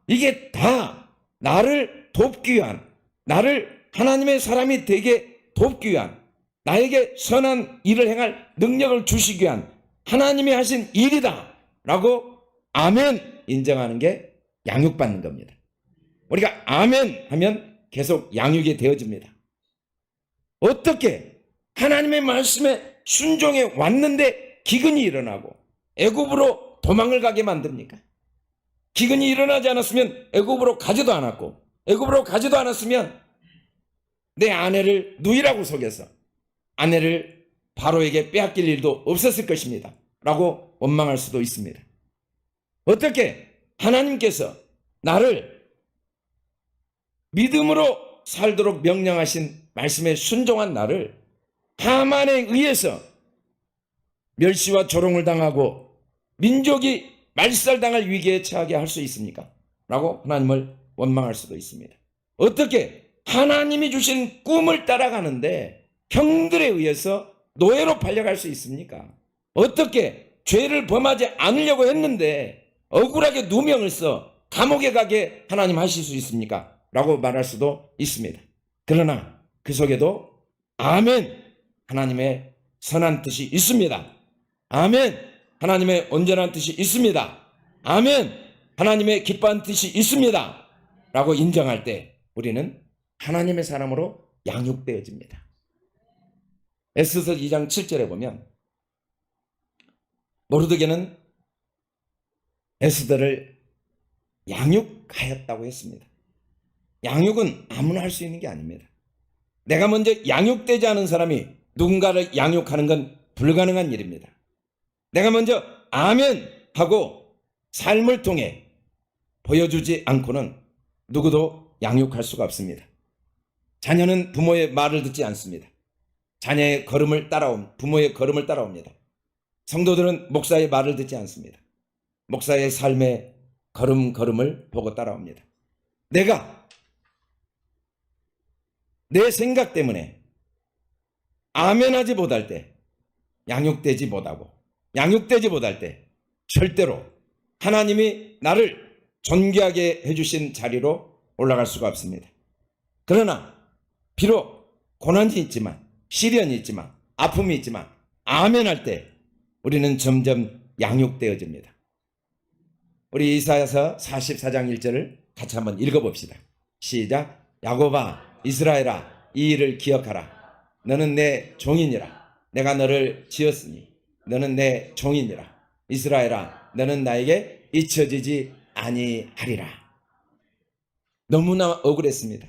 [SPEAKER 5] 이게 다 나를 돕기 위한, 나를 하나님의 사람이 되게 돕기 위한, 나에게 선한 일을 행할 능력을 주시기 위한 하나님이 하신 일이다 라고 아멘 인정하는 게 양육받는 겁니다. 우리가 아멘 하면 계속 양육이 되어집니다. 어떻게 하나님의 말씀에 순종해 왔는데 기근이 일어나고 애굽으로 도망을 가게 만듭니까? 기근이 일어나지 않았으면 애굽으로 가지도 않았고 애굽으로 가지도 않았으면 내 아내를 누이라고 속여서 아내를 바로에게 빼앗길 일도 없었을 것입니다 라고 원망할 수도 있습니다. 어떻게 하나님께서 나를 믿음으로 살도록 명령하신 말씀에 순종한 나를 하만에 의해서 멸시와 조롱을 당하고 민족이 말살당할 위기에 처하게 할 수 있습니까? 라고 하나님을 원망할 수도 있습니다. 어떻게 하나님이 주신 꿈을 따라가는데 형들에 의해서 노예로 팔려갈 수 있습니까? 어떻게 죄를 범하지 않으려고 했는데 억울하게 누명을 써 감옥에 가게 하나님 하실 수 있습니까? 라고 말할 수도 있습니다. 그러나 그 속에도 아멘, 하나님의 선한 뜻이 있습니다. 아멘, 하나님의 온전한 뜻이 있습니다. 아멘, 하나님의 기뻐한 뜻이 있습니다 라고 인정할 때 우리는 하나님의 사람으로 양육되어집니다. 에스더 2장 7절에 보면 모르드게는 에스더를 양육하였다고 했습니다. 양육은 아무나 할 수 있는 게 아닙니다. 내가 먼저 양육되지 않은 사람이 누군가를 양육하는 건 불가능한 일입니다. 내가 먼저 아멘 하고 삶을 통해 보여주지 않고는 누구도 양육할 수가 없습니다. 자녀는 부모의 말을 듣지 않습니다. 자녀의 걸음을 부모의 걸음을 따라옵니다. 성도들은 목사의 말을 듣지 않습니다. 목사의 삶의 걸음을 보고 따라옵니다. 내가 내 생각 때문에 아멘하지 못할 때, 양육되지 못하고 양육되지 못할 때 절대로 하나님이 나를 존귀하게 해주신 자리로 올라갈 수가 없습니다. 그러나 비록 고난이 있지만, 시련이 있지만, 아픔이 있지만 아멘할 때 우리는 점점 양육되어집니다. 우리 이사야서 44장 1절을 같이 한번 읽어봅시다. 시작. 야곱아, 이스라엘아, 이 일을 기억하라. 너는 내 종이니라. 내가 너를 지었으니 너는 내 종이니라. 이스라엘아, 너는 나에게 잊혀지지 아니하리라. 너무나 억울했습니다.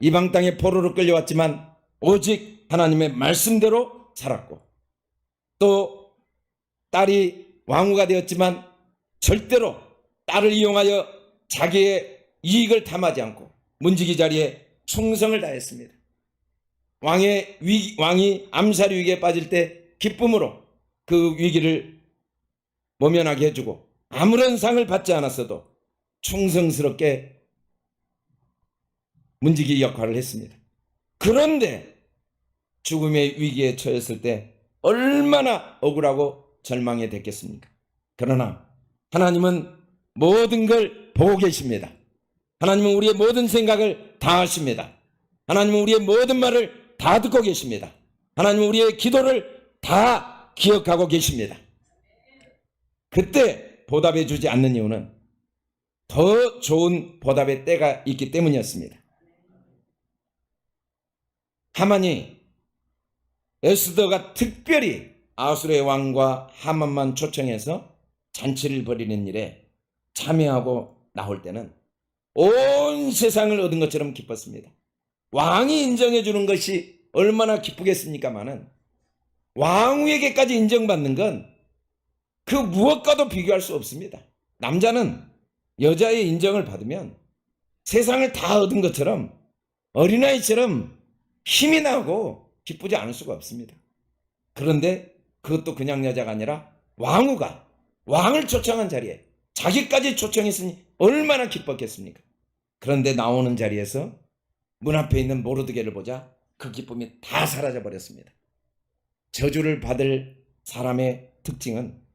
[SPEAKER 5] 이방 땅에 포로로 끌려왔지만 오직 하나님의 말씀대로 살았고, 또 딸이 왕후가 되었지만 절대로 딸을 이용하여 자기의 이익을 탐하지 않고 문지기 자리에 충성을 다했습니다. 왕이 암살 위기에 빠질 때 기쁨으로 그 위기를 모면하게 해주고 아무런 상을 받지 않았어도 충성스럽게 문지기 역할을 했습니다. 그런데 죽음의 위기에 처했을 때 얼마나 억울하고 절망이 됐겠습니까? 그러나 하나님은 모든 걸 보고 계십니다. 하나님은 우리의 모든 생각을 다 아십니다. 하나님은 우리의 모든 말을 다 듣고 계십니다. 하나님은 우리의 기도를 다 기억하고 계십니다. 그때 보답해 주지 않는 이유는 더 좋은 보답의 때가 있기 때문이었습니다. 하만이 에스더가 특별히 아수르의 왕과 하만만 초청해서 잔치를 벌이는 일에 참여하고 나올 때는 온 세상을 얻은 것처럼 기뻤습니다. 왕이 인정해 주는 것이 얼마나 기쁘겠습니까마는 왕후에게까지 인정받는 건 그 무엇과도 비교할 수 없습니다. 남자는 여자의 인정을 받으면 세상을 다 얻은 것처럼 어린아이처럼 힘이 나고 기쁘지 않을 수가 없습니다. 그런데 그것도 그냥 여자가 아니라 왕후가 왕을 초청한 자리에 자기까지 초청했으니 얼마나 기뻤겠습니까? 그런데 나오는 자리에서 문 앞에 있는 모르드게를 보자 그 기쁨이 다 사라져 버렸습니다. 저주를 받을 사람의 특징은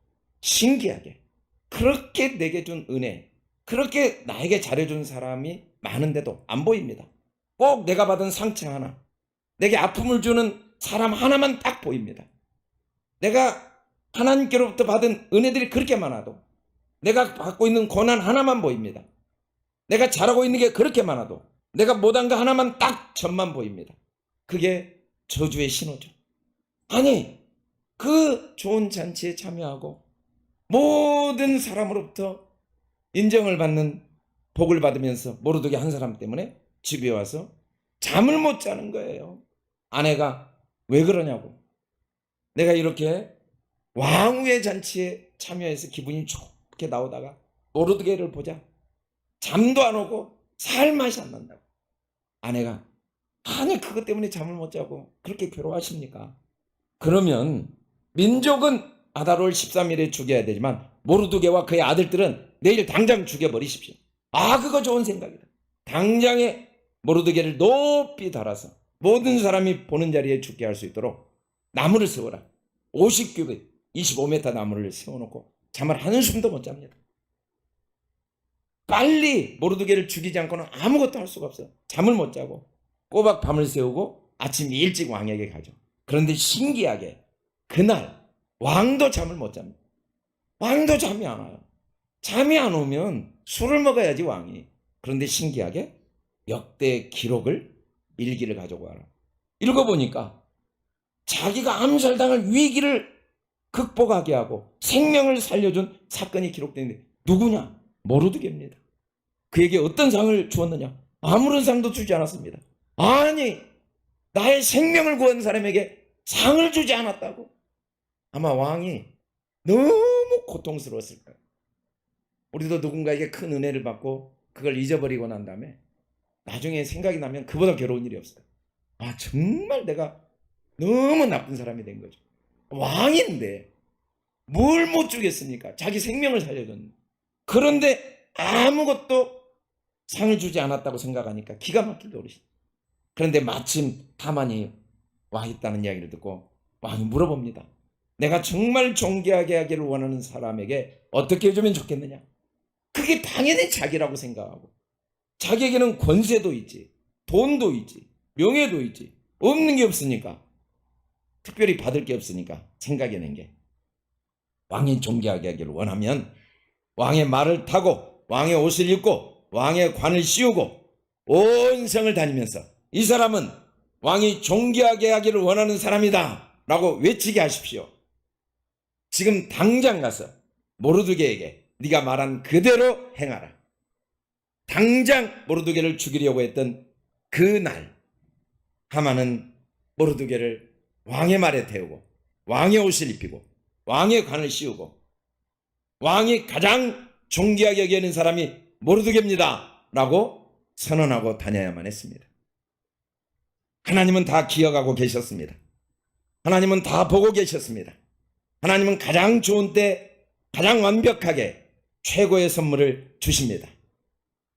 [SPEAKER 5] 신기하게 그렇게 내게 준 은혜, 그렇게 나에게 잘해준 사람이 많은데도 안 보입니다. 꼭 내가 받은 상처 하나, 내게 아픔을 주는 사람 하나만 딱 보입니다. 내가 하나님께로부터 받은 은혜들이 그렇게 많아도, 내가 받고 있는 고난 하나만 보입니다. 내가 잘하고 있는 게 그렇게 많아도 내가 못한 거 하나만 딱 점만 보입니다. 그게 저주의 신호죠. 아니, 그 좋은 잔치에 참여하고 모든 사람으로부터 인정을 받는 복을 받으면서 모르드게 한 사람 때문에 집에 와서 잠을 못 자는 거예요. 아내가 왜 그러냐고. 내가 이렇게 왕후의 잔치에 참여해서 기분이 좋게 나오다가 모르드게를 보자 잠도 안 오고 살 맛이 안 난다고. 아내가 아니 그것 때문에 잠을 못 자고 그렇게 괴로워하십니까? 그러면 민족은 아달월 13일에 죽여야 되지만 모르드게와 그의 아들들은 내일 당장 죽여버리십시오. 아, 그거 좋은 생각이다. 당장에 모르드게를 높이 달아서 모든 사람이 보는 자리에 죽게 할 수 있도록 나무를 세워라. 50규빗 25m 나무를 세워놓고 잠을 한숨도 못 잡니다. 빨리 모르드게를 죽이지 않고는 아무것도 할 수가 없어요. 잠을 못 자고 꼬박 밤을 새우고 아침 일찍 왕에게 가죠. 그런데 신기하게 그날 왕도 잠을 못 잡니다. 왕도 잠이 안 와요. 잠이 안 오면 술을 먹어야지 왕이. 그런데 신기하게 역대 기록을 일기를 가지고 와라. 읽어보니까 자기가 암살당할 위기를 극복하게 하고 생명을 살려준 사건이 기록되는데 누구냐? 모르드게입니다. 그에게 어떤 상을 주었느냐? 아무런 상도 주지 않았습니다. 아니, 나의 생명을 구한 사람에게 상을 주지 않았다고? 아마 왕이 너무 고통스러웠을 거예요. 우리도 누군가에게 큰 은혜를 받고 그걸 잊어버리고 난 다음에 나중에 생각이 나면 그보다 괴로운 일이 없어요. 아, 정말 내가 너무 나쁜 사람이 된 거죠. 왕인데 뭘 못 주겠습니까? 자기 생명을 살려줬는데. 그런데 아무것도 상을 주지 않았다고 생각하니까 기가 막히게 오르시죠. 그런데 마침 하만이 와 있다는 이야기를 듣고 왕이 물어봅니다. 내가 정말 존귀하게 하기를 원하는 사람에게 어떻게 해주면 좋겠느냐? 그게 당연히 자기라고 생각하고, 자기에게는 권세도 있지, 돈도 있지, 명예도 있지, 없는 게 없으니까, 특별히 받을 게 없으니까 생각해낸 게, 왕이 존귀하게 하기를 원하면 왕의 말을 타고 왕의 옷을 입고 왕의 관을 씌우고 온 성을 다니면서 이 사람은 왕이 존귀하게 하기를 원하는 사람이다 라고 외치게 하십시오. 지금 당장 가서 모르드게에게 네가 말한 그대로 행하라. 당장 모르드게를 죽이려고 했던 그날 하만은 모르드게를 왕의 말에 태우고 왕의 옷을 입히고 왕의 관을 씌우고 왕이 가장 존귀하게 여기는 사람이 모르드게입니다 라고 선언하고 다녀야만 했습니다. 하나님은 다 기억하고 계셨습니다. 하나님은 다 보고 계셨습니다. 하나님은 가장 좋은 때 가장 완벽하게 최고의 선물을 주십니다.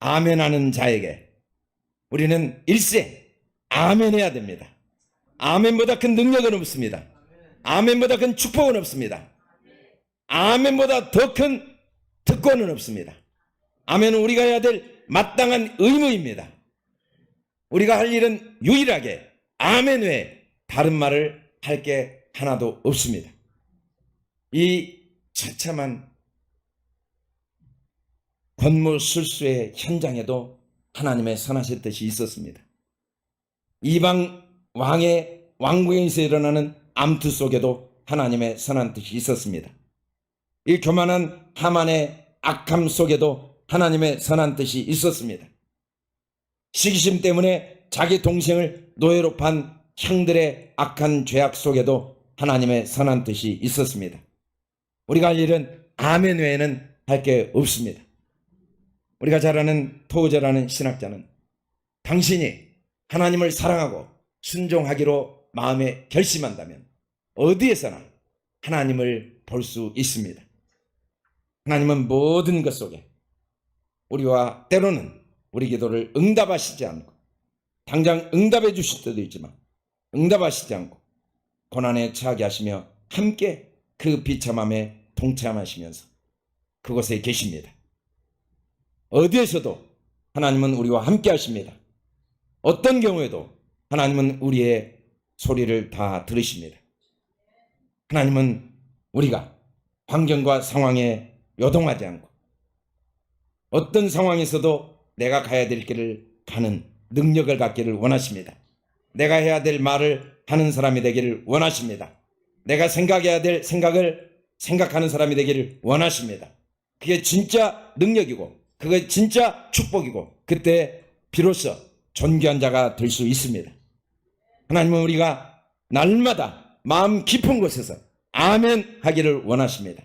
[SPEAKER 5] 아멘하는 자에게 우리는 일생 아멘해야 됩니다. 아멘보다 큰 능력은 없습니다. 아멘보다 큰 축복은 없습니다. 아멘보다 더 큰 특권은 없습니다. 아멘은 우리가 해야 될 마땅한 의무입니다. 우리가 할 일은 유일하게 아멘 외에 다른 말을 할 게 하나도 없습니다. 이 처참한 권모술수의 현장에도 하나님의 선하신 뜻이 있었습니다. 이방 왕의 왕궁에서 일어나는 암투 속에도 하나님의 선한 뜻이 있었습니다. 이 교만한 하만의 악함 속에도 하나님의 선한 뜻이 있었습니다. 시기심 때문에 자기 동생을 노예로 판 형들의 악한 죄악 속에도 하나님의 선한 뜻이 있었습니다. 우리가 할 일은 아멘 외에는 할 게 없습니다. 우리가 잘 아는 토저라는 신학자는 당신이 하나님을 사랑하고 순종하기로 마음에 결심한다면 어디에서나 하나님을 볼 수 있습니다. 하나님은 모든 것 속에 우리와 때로는 우리 기도를 응답하시지 않고 당장 응답해 주실 때도 있지만 응답하시지 않고 고난에 처하게 하시며 함께 그 비참함에 동참하시면서 그곳에 계십니다. 어디에서도 하나님은 우리와 함께 하십니다. 어떤 경우에도 하나님은 우리의 소리를 다 들으십니다. 하나님은 우리가 환경과 상황에 요동하지 않고 어떤 상황에서도 내가 가야 될 길을 가는 능력을 갖기를 원하십니다. 내가 해야 될 말을 하는 사람이 되기를 원하십니다. 내가 생각해야 될 생각을 생각하는 사람이 되기를 원하십니다. 그게 진짜 능력이고 그게 진짜 축복이고 그때 비로소 존귀한 자가 될 수 있습니다. 하나님은 우리가 날마다 마음 깊은 곳에서 아멘 하기를 원하십니다.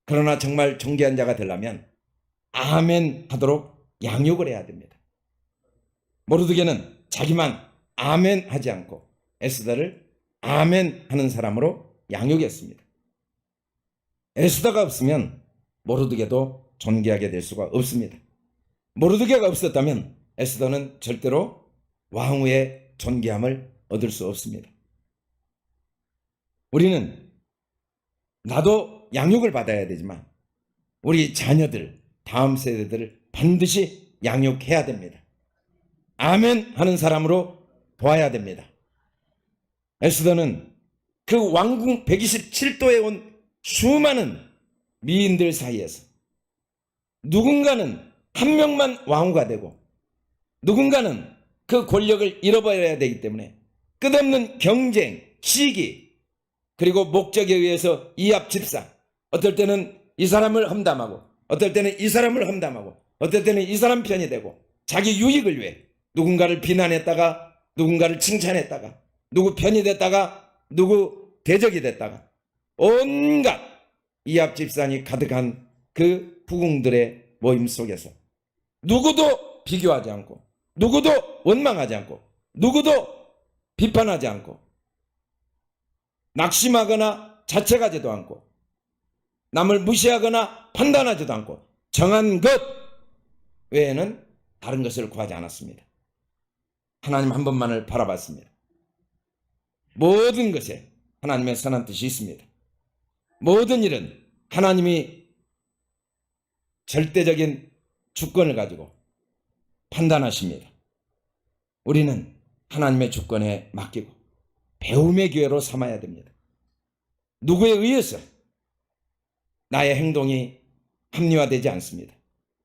[SPEAKER 5] 그러나 정말 존귀한 자가 되려면 아멘 하도록 양육을 해야 됩니다. 모르드게는 자기만 아멘 하지 않고 에스더를 아멘 하는 사람으로 양육했습니다. 에스더가 없으면 모르드게도 존귀하게 될 수가 없습니다. 모르드게가 없었다면 에스더는 절대로 왕후의 존귀함을 얻을 수 없습니다. 우리는 나도 양육을 받아야 되지만 우리 자녀들, 다음 세대들을 반드시 양육해야 됩니다. 아멘 하는 사람으로 보아야 됩니다. 에스더는 그 왕궁 127도에 온 수많은 미인들 사이에서 누군가는 한 명만 왕후가 되고 누군가는 그 권력을 잃어버려야 되기 때문에 끝없는 경쟁, 시기, 그리고 목적에 의해서 이합 집산, 어떨 때는 이 사람을 험담하고 어떨 때는 이 사람을 험담하고 어떨 때는 이 사람 편이 되고 자기 유익을 위해 누군가를 비난했다가 누군가를 칭찬했다가 누구 편이 됐다가 누구 대적이 됐다가 온갖 이합 집산이 가득한 그 부궁들의 모임 속에서 누구도 비교하지 않고 누구도 원망하지 않고 누구도 비판하지 않고 낙심하거나 자책하지도 않고 남을 무시하거나 판단하지도 않고 정한 것 외에는 다른 것을 구하지 않았습니다. 하나님 한 분만을 바라봤습니다. 모든 것에 하나님의 선한 뜻이 있습니다. 모든 일은 하나님이 절대적인 주권을 가지고 판단하십니다. 우리는 하나님의 주권에 맡기고 배움의 기회로 삼아야 됩니다. 누구에 의해서 나의 행동이 합리화되지 않습니다.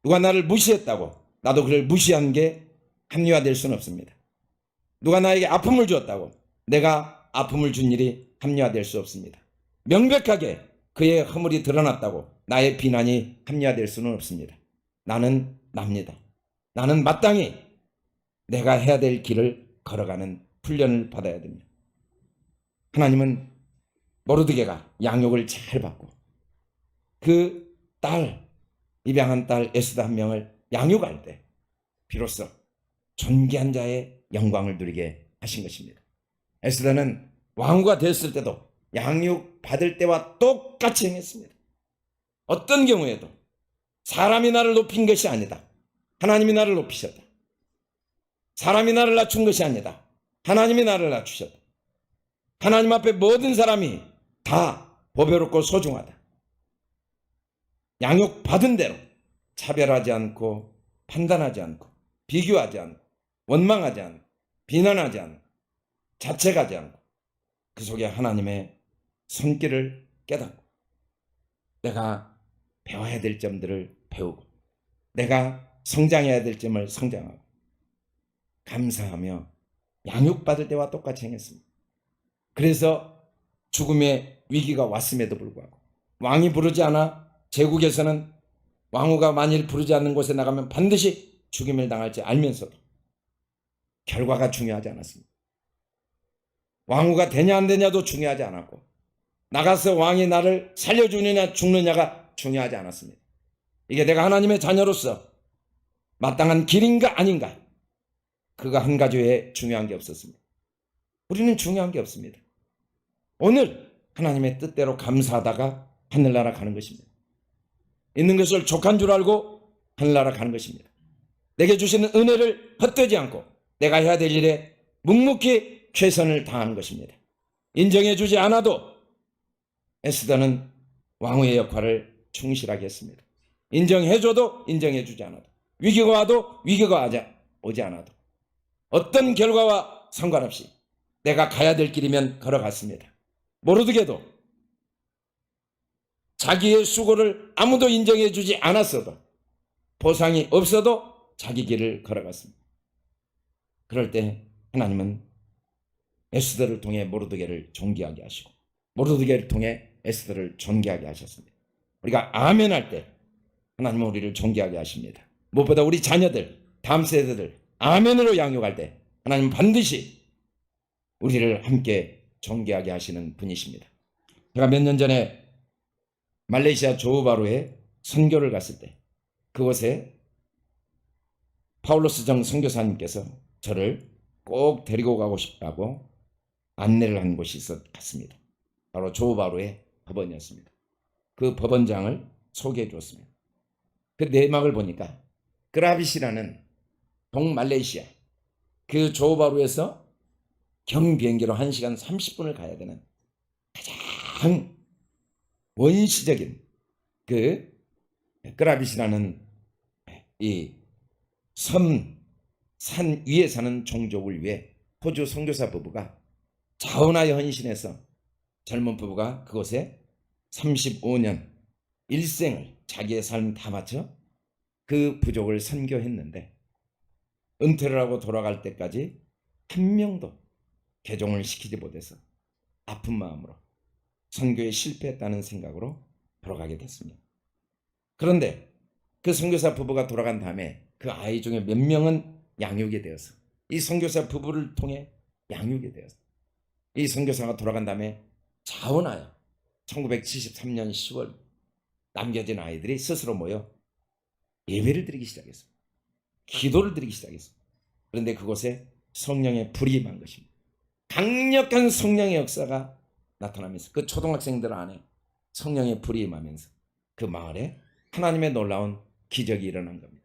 [SPEAKER 5] 누가 나를 무시했다고 나도 그를 무시한 게 합리화될 수는 없습니다. 누가 나에게 아픔을 주었다고 내가 아픔을 준 일이 합리화될 수 없습니다. 명백하게 그의 허물이 드러났다고 나의 비난이 합리화될 수는 없습니다. 나는 납니다. 나는 마땅히 내가 해야 될 길을 걸어가는 훈련을 받아야 됩니다. 하나님은 모르드게가 양육을 잘 받고 그 딸, 입양한 딸 에스더 한 명을 양육할 때 비로소 존귀한 자의 영광을 누리게 하신 것입니다. 에스더는 왕후가 됐을 때도 양육 받을 때와 똑같이 행했습니다. 어떤 경우에도 사람이 나를 높인 것이 아니다. 하나님이 나를 높이셨다. 사람이 나를 낮춘 것이 아니다. 하나님이 나를 낮추셨다. 하나님 앞에 모든 사람이 다 보배롭고 소중하다. 양육 받은 대로 차별하지 않고 판단하지 않고 비교하지 않고 원망하지 않고 비난하지 않고 자책하지 않고 그 속에 하나님의 손길을 깨닫고 내가 배워야 될 점들을 배우고 내가 성장해야 될 점을 성장하고 감사하며 양육받을 때와 똑같이 행했습니다. 그래서 죽음의 위기가 왔음에도 불구하고 왕이 부르지 않아 제국에서는 왕후가 만일 부르지 않는 곳에 나가면 반드시 죽임을 당할지 알면서도 결과가 중요하지 않았습니다. 왕후가 되냐 안 되냐도 중요하지 않았고 나가서 왕이 나를 살려주느냐 죽느냐가 중요하지 않았습니다. 이게 내가 하나님의 자녀로서 마땅한 길인가 아닌가 그가 한 가지 외에 중요한 게 없었습니다. 우리는 중요한 게 없습니다. 오늘 하나님의 뜻대로 감사하다가 하늘나라 가는 것입니다. 있는 것을 족한 줄 알고 하늘나라 가는 것입니다. 내게 주시는 은혜를 헛되지 않고 내가 해야 될 일에 묵묵히 최선을 다하는 것입니다. 인정해 주지 않아도 에스더는 왕후의 역할을 충실하게 했습니다. 인정해줘도 인정해주지 않아도 위기가 와도 위기가 오지 않아도 어떤 결과와 상관없이 내가 가야 될 길이면 걸어갔습니다. 모르드게도 자기의 수고를 아무도 인정해주지 않았어도 보상이 없어도 자기 길을 걸어갔습니다. 그럴 때 하나님은 에스더를 통해 모르드게를 존귀하게 하시고 모르드게를 통해 에스더를 존귀하게 하셨습니다. 우리가 아멘 할 때 하나님은 우리를 존귀하게 하십니다. 무엇보다 우리 자녀들, 다음 세대들 아멘으로 양육할 때 하나님은 반드시 우리를 함께 존귀하게 하시는 분이십니다. 제가 몇 년 전에 말레이시아 조우바루에 선교를 갔을 때 그곳에 파울로스 정 선교사님께서 저를 꼭 데리고 가고 싶다고 안내를 한 곳이 갔습니다. 바로 조우바루의 법원이었습니다. 그 법원장을 소개해 주었습니다. 그 내막을 보니까 그라빗이라는 동말레이시아 그 조우바루에서 경비행기로 1시간 30분을 가야 되는 가장 원시적인 그 그라빗이라는 이 산 위에 사는 종족을 위해 호주 선교사 부부가 자원하여 헌신해서 젊은 부부가 그곳에 35년 일생을 자기의 삶 다 바쳐 그 부족을 선교했는데 은퇴를 하고 돌아갈 때까지 한 명도 개종을 시키지 못해서 아픈 마음으로 선교에 실패했다는 생각으로 돌아가게 됐습니다. 그런데 그 선교사 부부가 돌아간 다음에 그 아이 중에 몇 명은 양육이 되어서 이 선교사 부부를 통해 양육이 되어서 이 선교사가 돌아간 다음에 자원하여 1973년 10월 남겨진 아이들이 스스로 모여 예배를 드리기 시작했습니다. 기도를 드리기 시작했습니다. 그런데 그곳에 성령의 불이 임한 것입니다. 강력한 성령의 역사가 나타나면서 그 초등학생들 안에 성령의 불이 임하면서 그 마을에 하나님의 놀라운 기적이 일어난 겁니다.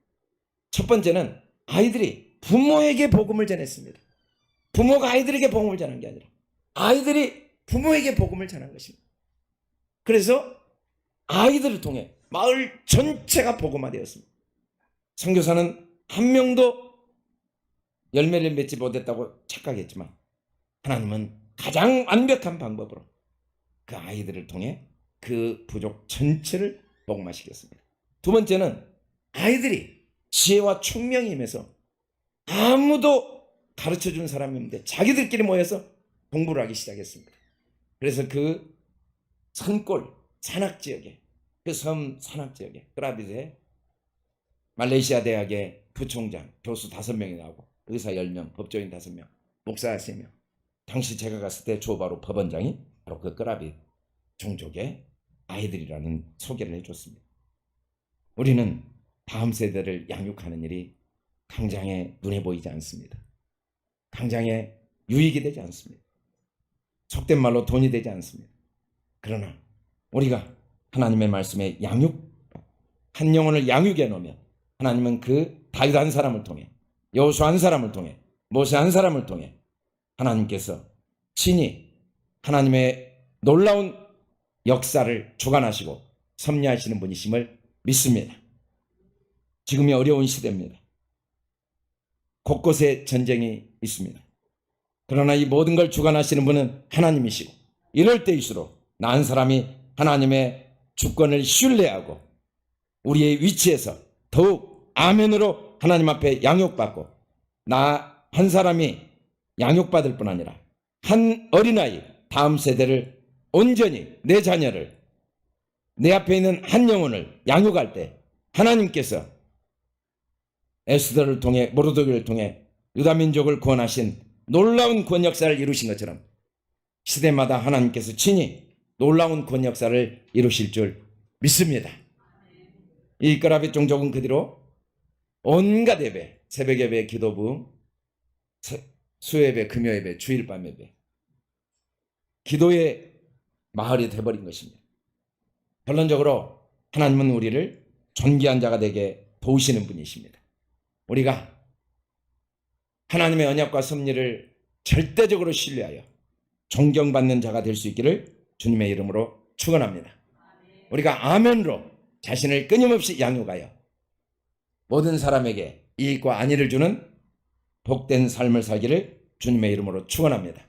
[SPEAKER 5] 첫 번째는 아이들이 부모에게 복음을 전했습니다. 부모가 아이들에게 복음을 전한 게 아니라 아이들이 부모에게 복음을 전한 것입니다. 그래서 아이들을 통해 마을 전체가 복음화되었습니다. 선교사는 한 명도 열매를 맺지 못했다고 착각했지만 하나님은 가장 완벽한 방법으로 그 아이들을 통해 그 부족 전체를 복음화시켰습니다. 두 번째는 아이들이 지혜와 총명이 임해서 아무도 가르쳐준 사람이 없는데 자기들끼리 모여서 공부를 하기 시작했습니다. 그래서 그 산골 산악지역에, 그 섬 산악지역에 크라비드에 말레이시아 대학의 부총장, 교수 5명이 나오고 의사 10명, 법조인 5명, 목사 3명. 당시 제가 갔을 때 조바로 법원장이 바로 그 크라비 종족의 아이들이라는 소개를 해줬습니다. 우리는 다음 세대를 양육하는 일이 당장에 눈에 보이지 않습니다. 당장에 유익이 되지 않습니다. 속된 말로 돈이 되지 않습니다. 그러나 우리가 하나님의 말씀에 한 영혼을 양육해 놓으면 하나님은 그 다윗 한 사람을 통해, 여호수아 한 사람을 통해, 모세 한 사람을 통해 하나님께서 친히 하나님의 놀라운 역사를 주관하시고 섭리하시는 분이심을 믿습니다. 지금이 어려운 시대입니다. 곳곳에 전쟁이 있습니다. 그러나 이 모든 걸 주관하시는 분은 하나님이시고, 이럴 때일수록 나 한 사람이 하나님의 주권을 신뢰하고 우리의 위치에서 더욱 아멘으로 하나님 앞에 양육받고, 나 한 사람이 양육받을 뿐 아니라 한 어린아이, 다음 세대를 온전히, 내 자녀를, 내 앞에 있는 한 영혼을 양육할 때 하나님께서 에스더를 통해, 모르드게를 통해 유다민족을 구원하신 놀라운 구원 역사를 이루신 것처럼 시대마다 하나님께서 친히 놀라운 구원 역사를 이루실 줄 믿습니다. 이 크라비 종족은 그 뒤로 온갖 예배, 새벽 예배, 기도부, 수예배, 금요예배, 주일밤 예배, 기도의 마을이 되어버린 것입니다. 결론적으로 하나님은 우리를 존귀한 자가 되게 도우시는 분이십니다. 우리가 하나님의 언약과 섭리를 절대적으로 신뢰하여 존경받는 자가 될 수 있기를 주님의 이름으로 축원합니다. 우리가 아멘으로 자신을 끊임없이 양육하여 모든 사람에게 이익과 안위를 주는 복된 삶을 살기를 주님의 이름으로 축원합니다.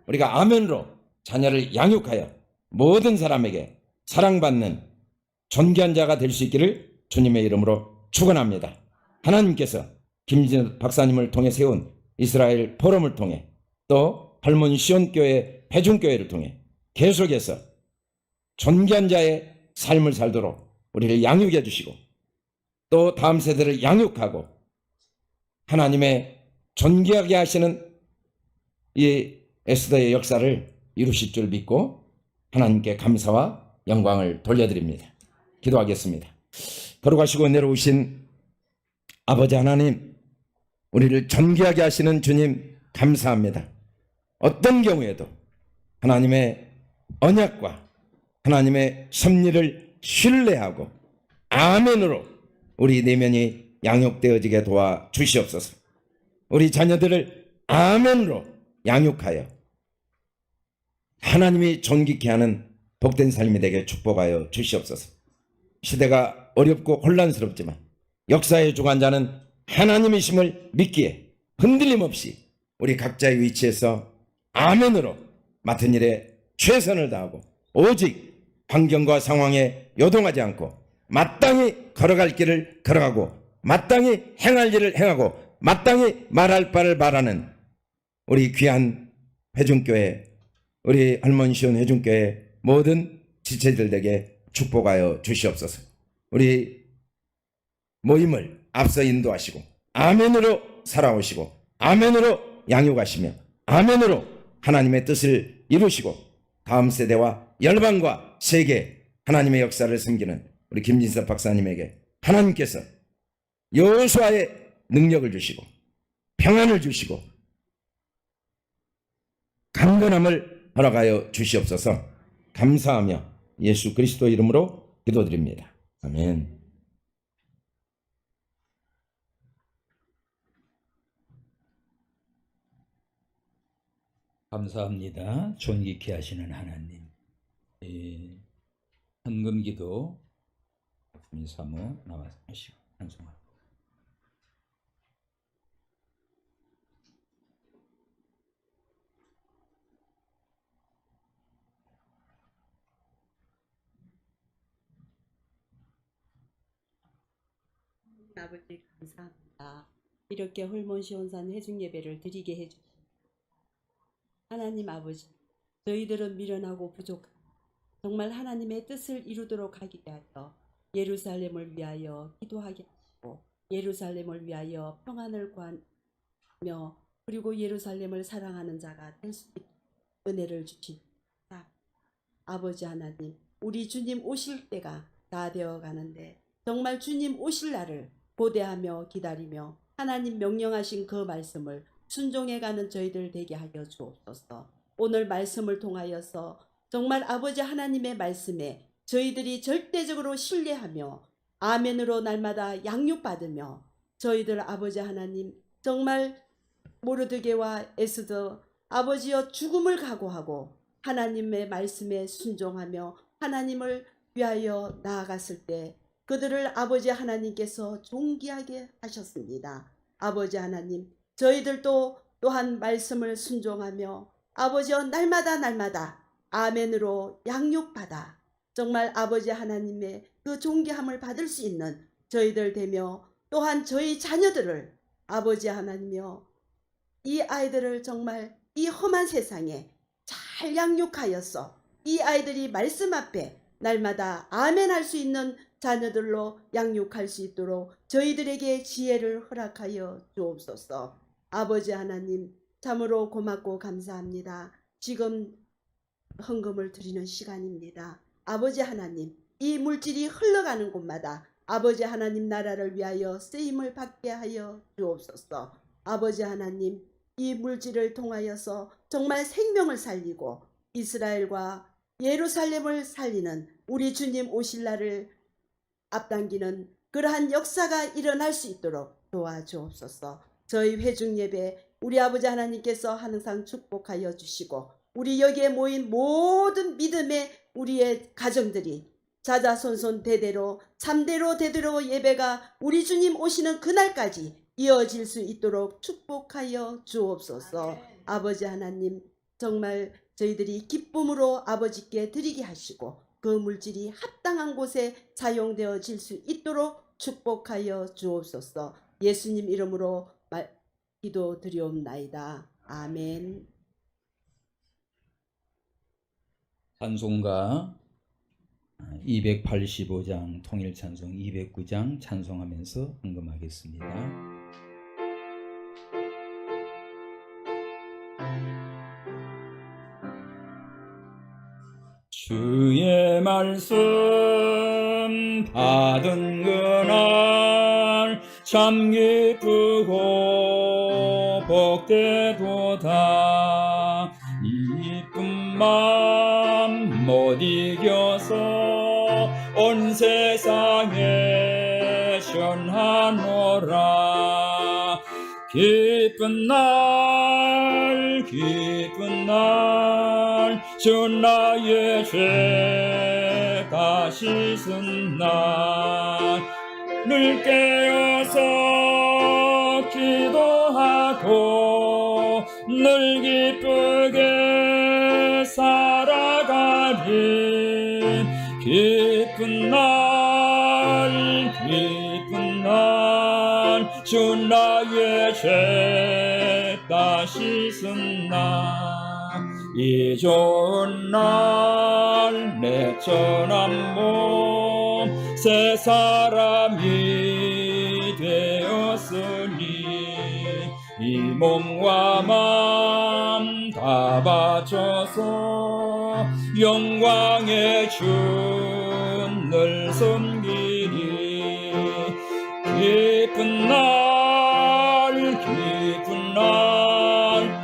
[SPEAKER 5] 우리가 아멘으로 자녀를 양육하여 모든 사람에게 사랑받는 존귀한 자가 될 수 있기를 주님의 이름으로 축원합니다. 하나님께서 김진호 박사님을 통해 세운 이스라엘 포럼을 통해, 또 할머니 시온교회 회중교회를 통해 계속해서 존귀한 자의 삶을 살도록 우리를 양육해 주시고, 또 다음 세대를 양육하고 하나님의 존귀하게 하시는 이 에스더의 역사를 이루실 줄 믿고 하나님께 감사와 영광을 돌려드립니다. 기도하겠습니다. 걸어가시고 내려오신 아버지 하나님, 우리를 존귀하게 하시는 주님 감사합니다. 어떤 경우에도 하나님의 언약과 하나님의 섭리를 신뢰하고 아멘으로 우리 내면이 양육되어지게 도와 주시옵소서. 우리 자녀들을 아멘으로 양육하여 하나님이 존귀케 하는 복된 삶이 되게 축복하여 주시옵소서. 시대가 어렵고 혼란스럽지만 역사의 주관자는 하나님이심을 믿기에 흔들림 없이 우리 각자의 위치에서 아멘으로 맡은 일에 최선을 다하고 오직 환경과 상황에 요동하지 않고 마땅히 걸어갈 길을 걸어가고 마땅히 행할 일을 행하고 마땅히 말할 바를 말하는 우리 귀한 회중교회, 우리 할머니 시온 회중교회 모든 지체들에게 축복하여 주시옵소서. 우리 모임을 앞서 인도하시고 아멘으로 살아오시고 아멘으로 양육하시며 아멘으로 하나님의 뜻을 이루시고 다음 세대와 열방과 세계 하나님의 역사를 섬기는 우리 김진섭 박사님에게 하나님께서 여호수아의 능력을 주시고 평안을 주시고 강건함을 허락하여 주시옵소서. 감사하며 예수 그리스도 이름으로 기도드립니다. 아멘.
[SPEAKER 2] 감사합니다. 존귀케 하시는 하나님. 헌금기도 사모 나와서 하시고 찬송합니다.
[SPEAKER 6] 아버지 감사합니다. 이렇게 홀몬시온산 회중 예배를 드리게 해주신 하나님 아버지, 저희들은 미련하고 부족한 정말 하나님의 뜻을 이루도록 하게 하여 예루살렘을 위하여 기도하게 하시고 예루살렘을 위하여 평안을 구하며 그리고 예루살렘을 사랑하는 자가 될 수 있는 은혜를 주십니다. 아버지 하나님, 우리 주님 오실 때가 다 되어 가는데 정말 주님 오실 날을 고대하며 기다리며 하나님 명령하신 그 말씀을 순종해가는 저희들 되게 하여 주옵소서. 오늘 말씀을 통하여서 정말 아버지 하나님의 말씀에 저희들이 절대적으로 신뢰하며 아멘으로 날마다 양육받으며 저희들 아버지 하나님 정말 모르드게와 에스더 아버지여 죽음을 각오하고 하나님의 말씀에 순종하며 하나님을 위하여 나아갔을 때 그들을 아버지 하나님께서 존귀하게 하셨습니다. 아버지 하나님, 저희들도 또한 말씀을 순종하며 아버지여 날마다 아멘으로 양육받아 정말 아버지 하나님의 그 존귀함을 받을 수 있는 저희들 되며 또한 저희 자녀들을 아버지 하나님이여 이 아이들을 정말 이 험한 세상에 잘 양육하여서 이 아이들이 말씀 앞에 날마다 아멘 할 수 있는 자녀들로 양육할 수 있도록 저희들에게 지혜를 허락하여 주옵소서. 아버지 하나님 참으로 고맙고 감사합니다. 지금 헌금을 드리는 시간입니다. 아버지 하나님, 이 물질이 흘러가는 곳마다 아버지 하나님 나라를 위하여 쓰임을 받게 하여 주옵소서. 아버지 하나님, 이 물질을 통하여서 정말 생명을 살리고 이스라엘과 예루살렘을 살리는 우리 주님 오실 날을 앞당기는 그러한 역사가 일어날 수 있도록 도와주옵소서. 저희 회중 예배 우리 아버지 하나님께서 항상 축복하여 주시고 우리 여기에 모인 모든 믿음의 우리의 가정들이 자자손손 대대로 참대로 대대로 예배가 우리 주님 오시는 그날까지 이어질 수 있도록 축복하여 주옵소서. 아버지 하나님 정말 저희들이 기쁨으로 아버지께 드리게 하시고 그 물질이 합당한 곳에 사용되어질 수 있도록 축복하여 주옵소서. 예수님 이름으로 기도드리옵나이다. 아멘.
[SPEAKER 2] 찬송가 285장 통일찬송 209장 찬송하면서 헌금하겠습니다. 주의 말씀 받은 그날 참 기쁘고 복되도다. 이쁜 맘 못 이겨서 온 세상에 전하노라. 기쁜 날 주 나의 죄 다 씻은 날 늘 깨어서 기도하고 늘 기쁘게 살아가리. 기쁜 날 주 나의 죄 다 씻은 날 이 좋은 날 내 천한 몸 새 사람이 되었으니 이 몸과 맘 다 바쳐서 영광의 주를 섬기리. 기쁜 날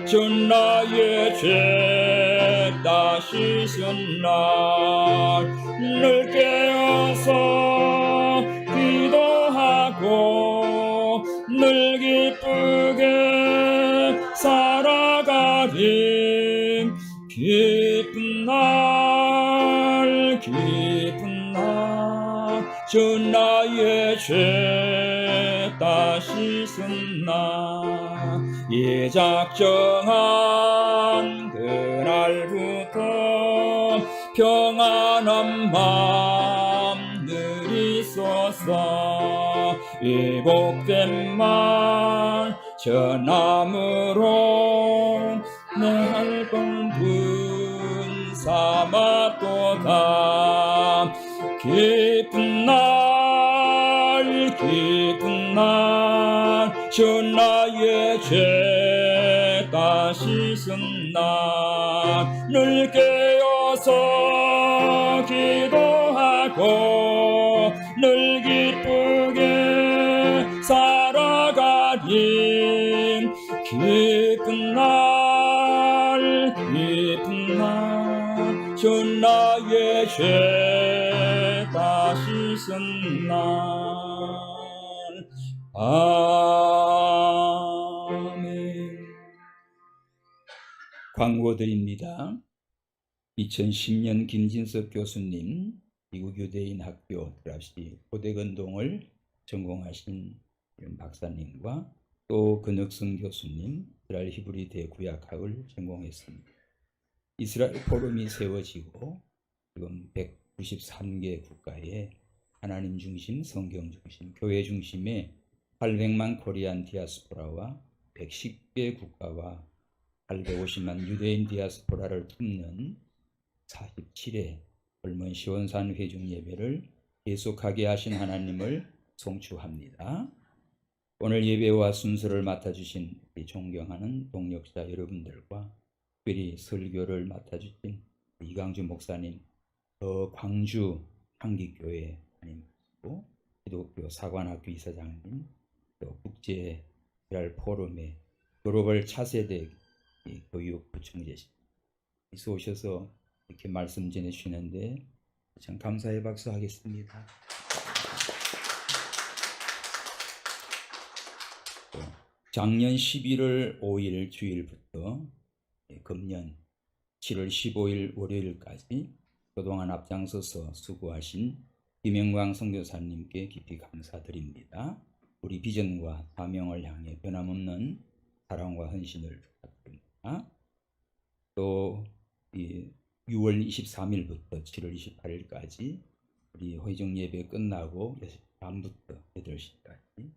[SPEAKER 2] 주 나의 죄 다 씻은 날 늘 깨어서 기도하고 늘 기쁘게 살아가리. 주 나의 죄 다시 쓴나 이 작정한 그날부터 평안한 맘 늘 있었어 이 복된 말 전함으로 내 할범분 삼았도다 깊은 날 주 나의 죄 다시 쓴나 늘 깨어서 기도하고 늘 기쁘게 살아가리 깊은 날 주 나의 죄 다시 쓴 날 아멘. 광고 드립니다. 2010년 김진석 교수님 미국 유대인 학교 드랍시 고대건동을 전공하신 박사님과 또 근혁승 교수님 이스라엘 히브리 대구약학을 전공했습니다. 이스라엘 포럼이 세워지고 지금 193개 국가에 하나님 중심, 성경 중심, 교회 중심의 800만 코리안 디아스포라와 110개 국가와 850만 유대인 디아스포라를 품는 47회 얼먼 시온산 회중 예배를 계속하게 하신 하나님을 송축합니다. 오늘 예배와 순서를 맡아주신 존경하는 동역자 여러분들과 특별히 설교를 맡아주신 이강주 목사님, 광주 한기교회 아님고 기독교 사관학교 이사장님, 또 국제 이스라엘 포럼의 글로벌 차세대 교육부총재님 이서 오셔서 이렇게 말씀 전해주시는데 참 감사의 박수 하겠습니다. 작년 11월 5일 주일부터 금년 7월 15일 월요일까지 그동안 앞장서서 수고하신 김영광 선교사님께 깊이 감사드립니다. 우리 비전과 사명을 향해 변함없는 사랑과 헌신을 부탁드립니다. 또 6월 23일부터 7월 28일까지 우리 회중 예배 끝나고 6시 반부터 8시까지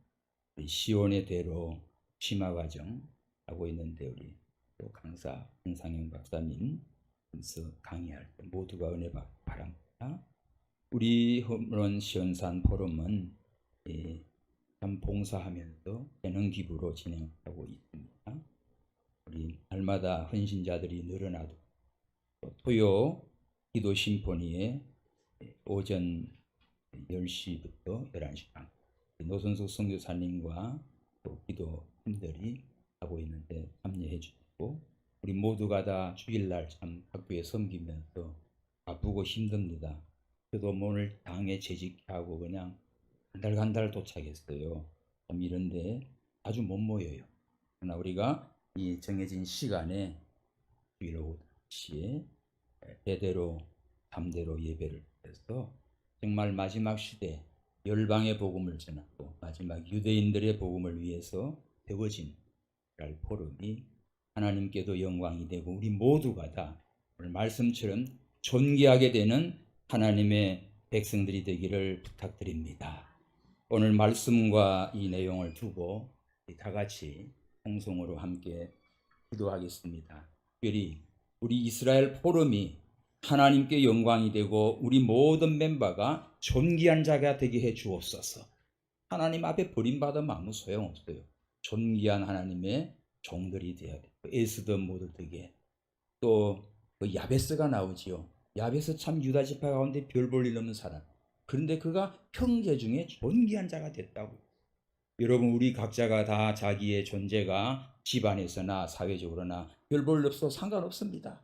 [SPEAKER 2] 우리 시온의 대로 심화과정 하고 있는데 우리 또 강사 한상영 박사님 강의할 때 모두가 은혜 받기 바랍니다. 우리 홈런 시온산 포럼은 참 봉사하면서 재능 기부로 진행하고 있습니다. 우리 날마다 헌신자들이 늘어나도 토요 기도 심포니에 오전 10시부터 11시간 노선숙 선교사님과 또 기도팀들이 하고 있는데 참여해 주시고 우리 모두가 다 주일날 참 학교에 섬기면서 바쁘고 힘듭니다. 저도 오늘 당에 재직하고 그냥 한 달 도착했어요. 참 이런데 아주 못 모여요. 그러나 우리가 이 정해진 시간에 주일 오후 5시에 대대로 3대로 예배를 해서 정말 마지막 시대 열방의 복음을 전하고 마지막 유대인들의 복음을 위해서 세워진 이스라엘 포럼이 하나님께도 영광이 되고 우리 모두가 다 오늘 말씀처럼 존귀하게 되는 하나님의 백성들이 되기를 부탁드립니다. 오늘 말씀과 이 내용을 두고 다 같이 통성으로 함께 기도하겠습니다. 특별히 우리 이스라엘 포럼이 하나님께 영광이 되고 우리 모든 멤버가 존귀한 자가 되게 해 주옵소서. 하나님 앞에 버림받으면 아무 소용없어요. 존귀한 하나님의 종들이 되어야 돼요. 에스더 모두 되게. 또 야베스가 나오지요. 야베스 참 유다 지파 가운데 별 볼 일 없는 사람. 그런데 그가 형제 중에 존귀한 자가 됐다고. 여러분 우리 각자가 다 자기의 존재가 집안에서나 사회적으로나 별 볼 일 없어 상관없습니다.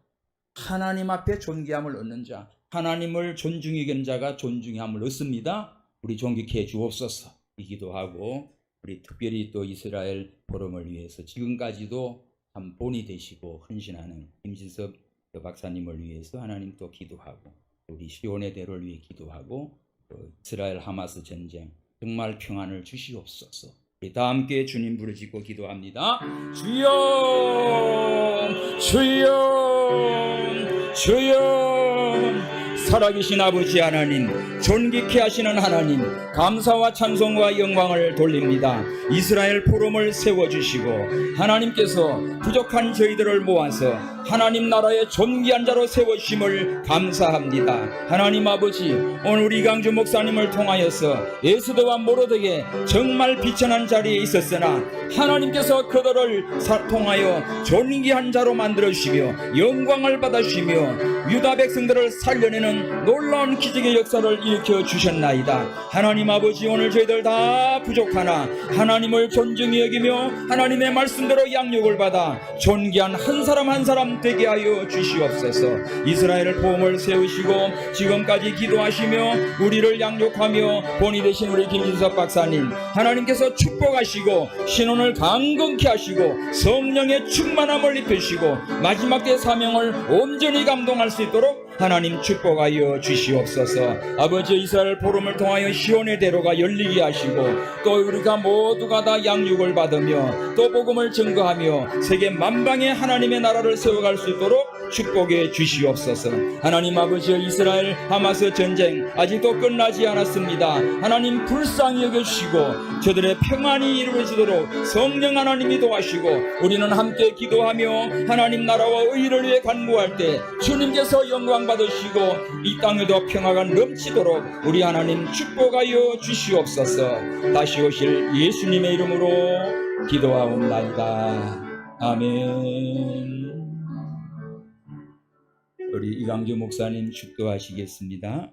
[SPEAKER 2] 하나님 앞에 존귀함을 얻는 자, 하나님을 존중히 여기는 자가 존중함을 얻습니다. 우리 존귀케 해 주옵소서. 이 기도하고 우리 특별히 또 이스라엘 포럼을 위해서 지금까지도 참 본이 되시고 헌신하는 김진섭 박사님을 위해서 하나님 또 기도하고 우리 시온의 대로를 위해 기도하고 이스라엘 하마스 전쟁 정말 평안을 주시옵소서. 우리 다 함께 주님 부르짖고 기도합니다. 주여, 주여, 주여. 살아계신 아버지 하나님, 존귀케 하시는 하나님, 감사와 찬송과 영광을 돌립니다. 이스라엘 포럼을 세워주시고 하나님께서 부족한 저희들을 모아서 하나님 나라의 존귀한 자로 세워주심을 감사합니다. 하나님 아버지, 오늘 우리 이강주 목사님을 통하여서 에스더와 모로덱에 정말 비천한 자리에 있었으나 하나님께서 그들을 통하여 존귀한 자로 만들어주시며 영광을 받아주시며 유다 백성들을 살려내는 놀라운 기적의 역사를 일으켜 주셨나이다. 하나님 아버지, 오늘 저희들 다 부족하나 하나님을 존중히 여기며 하나님의 말씀대로 양육을 받아 존귀한 한 사람 한 사람 되게 하여 주시옵소서. 이스라엘 보험을 세우시고 지금까지 기도하시며 우리를 양육하며 본이 되신 우리 김진석 박사님, 하나님께서 축복하시고 신혼을 강건케 하시고 성령의 충만함을 입히시고 마지막 때 사명을 온전히 감동할 수 있도록 하나님 축복하여 주시옵소서. 아버지, 이스라엘 포럼을 통하여 시온의 대로가 열리게 하시고 또 우리가 모두가 다 양육을 받으며 또 복음을 증거하며 세계 만방에 하나님의 나라를 세워갈 수 있도록 축복해 주시옵소서. 하나님 아버지, 이스라엘 하마스 전쟁 아직도 끝나지 않았습니다. 하나님 불쌍히 여겨주시고 저들의 평안이 이루어지도록 성령 하나님이 도와주시고 우리는 함께 기도하며 하나님 나라와 의를 위해 간구할 때 주님께서 영광 받으시고 이 땅에도 평화가 넘치도록 우리 하나님 축복하여 주시옵소서. 다시 오실 예수님의 이름으로 기도하옵나이다. 아멘. 우리 이강주 목사님 축도하시겠습니다.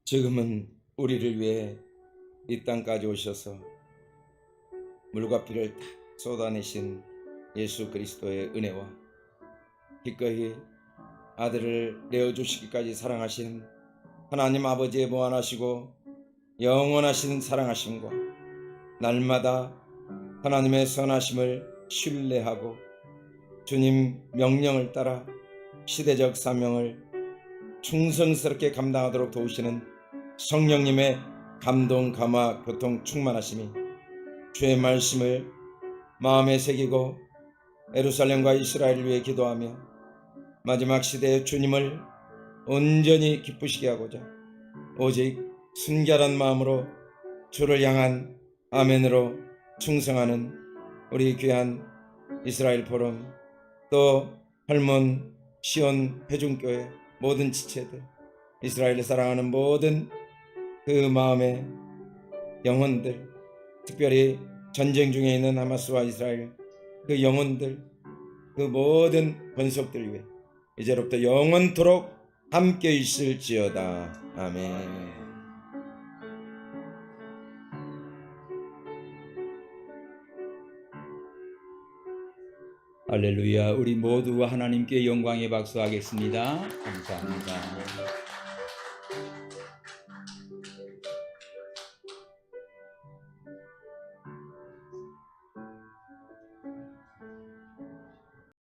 [SPEAKER 5] 지금은 우리를 위해 이 땅까지 오셔서 물과 피를 다 쏟아내신 예수 그리스도의 은혜와 기꺼이 아들을 내어주시기까지 사랑하신 하나님 아버지의 무한하시고 영원하신 사랑하심과 날마다 하나님의 선하심을 신뢰하고 주님 명령을 따라 시대적 사명을 충성스럽게 감당하도록 도우시는 성령님의 감동, 감화, 교통 충만하심이 주의 말씀을 마음에 새기고 예루살렘과 이스라엘을 위해 기도하며 마지막 시대의 주님을 온전히 기쁘시게 하고자 오직 순결한 마음으로 주를 향한 아멘으로 충성하는 우리 귀한 이스라엘 포럼, 또 헐몬 시온 회중교회 모든 지체들, 이스라엘을 사랑하는 모든 그 마음의 영혼들, 특별히 전쟁 중에 있는 하마스와 이스라엘 그 영혼들, 그 모든 권속들 위해 이제로부터 영원토록 함께 있을지어다. 아멘.
[SPEAKER 2] 할렐루야. 우리 모두 하나님께 영광의 박수 하겠습니다. 감사합니다.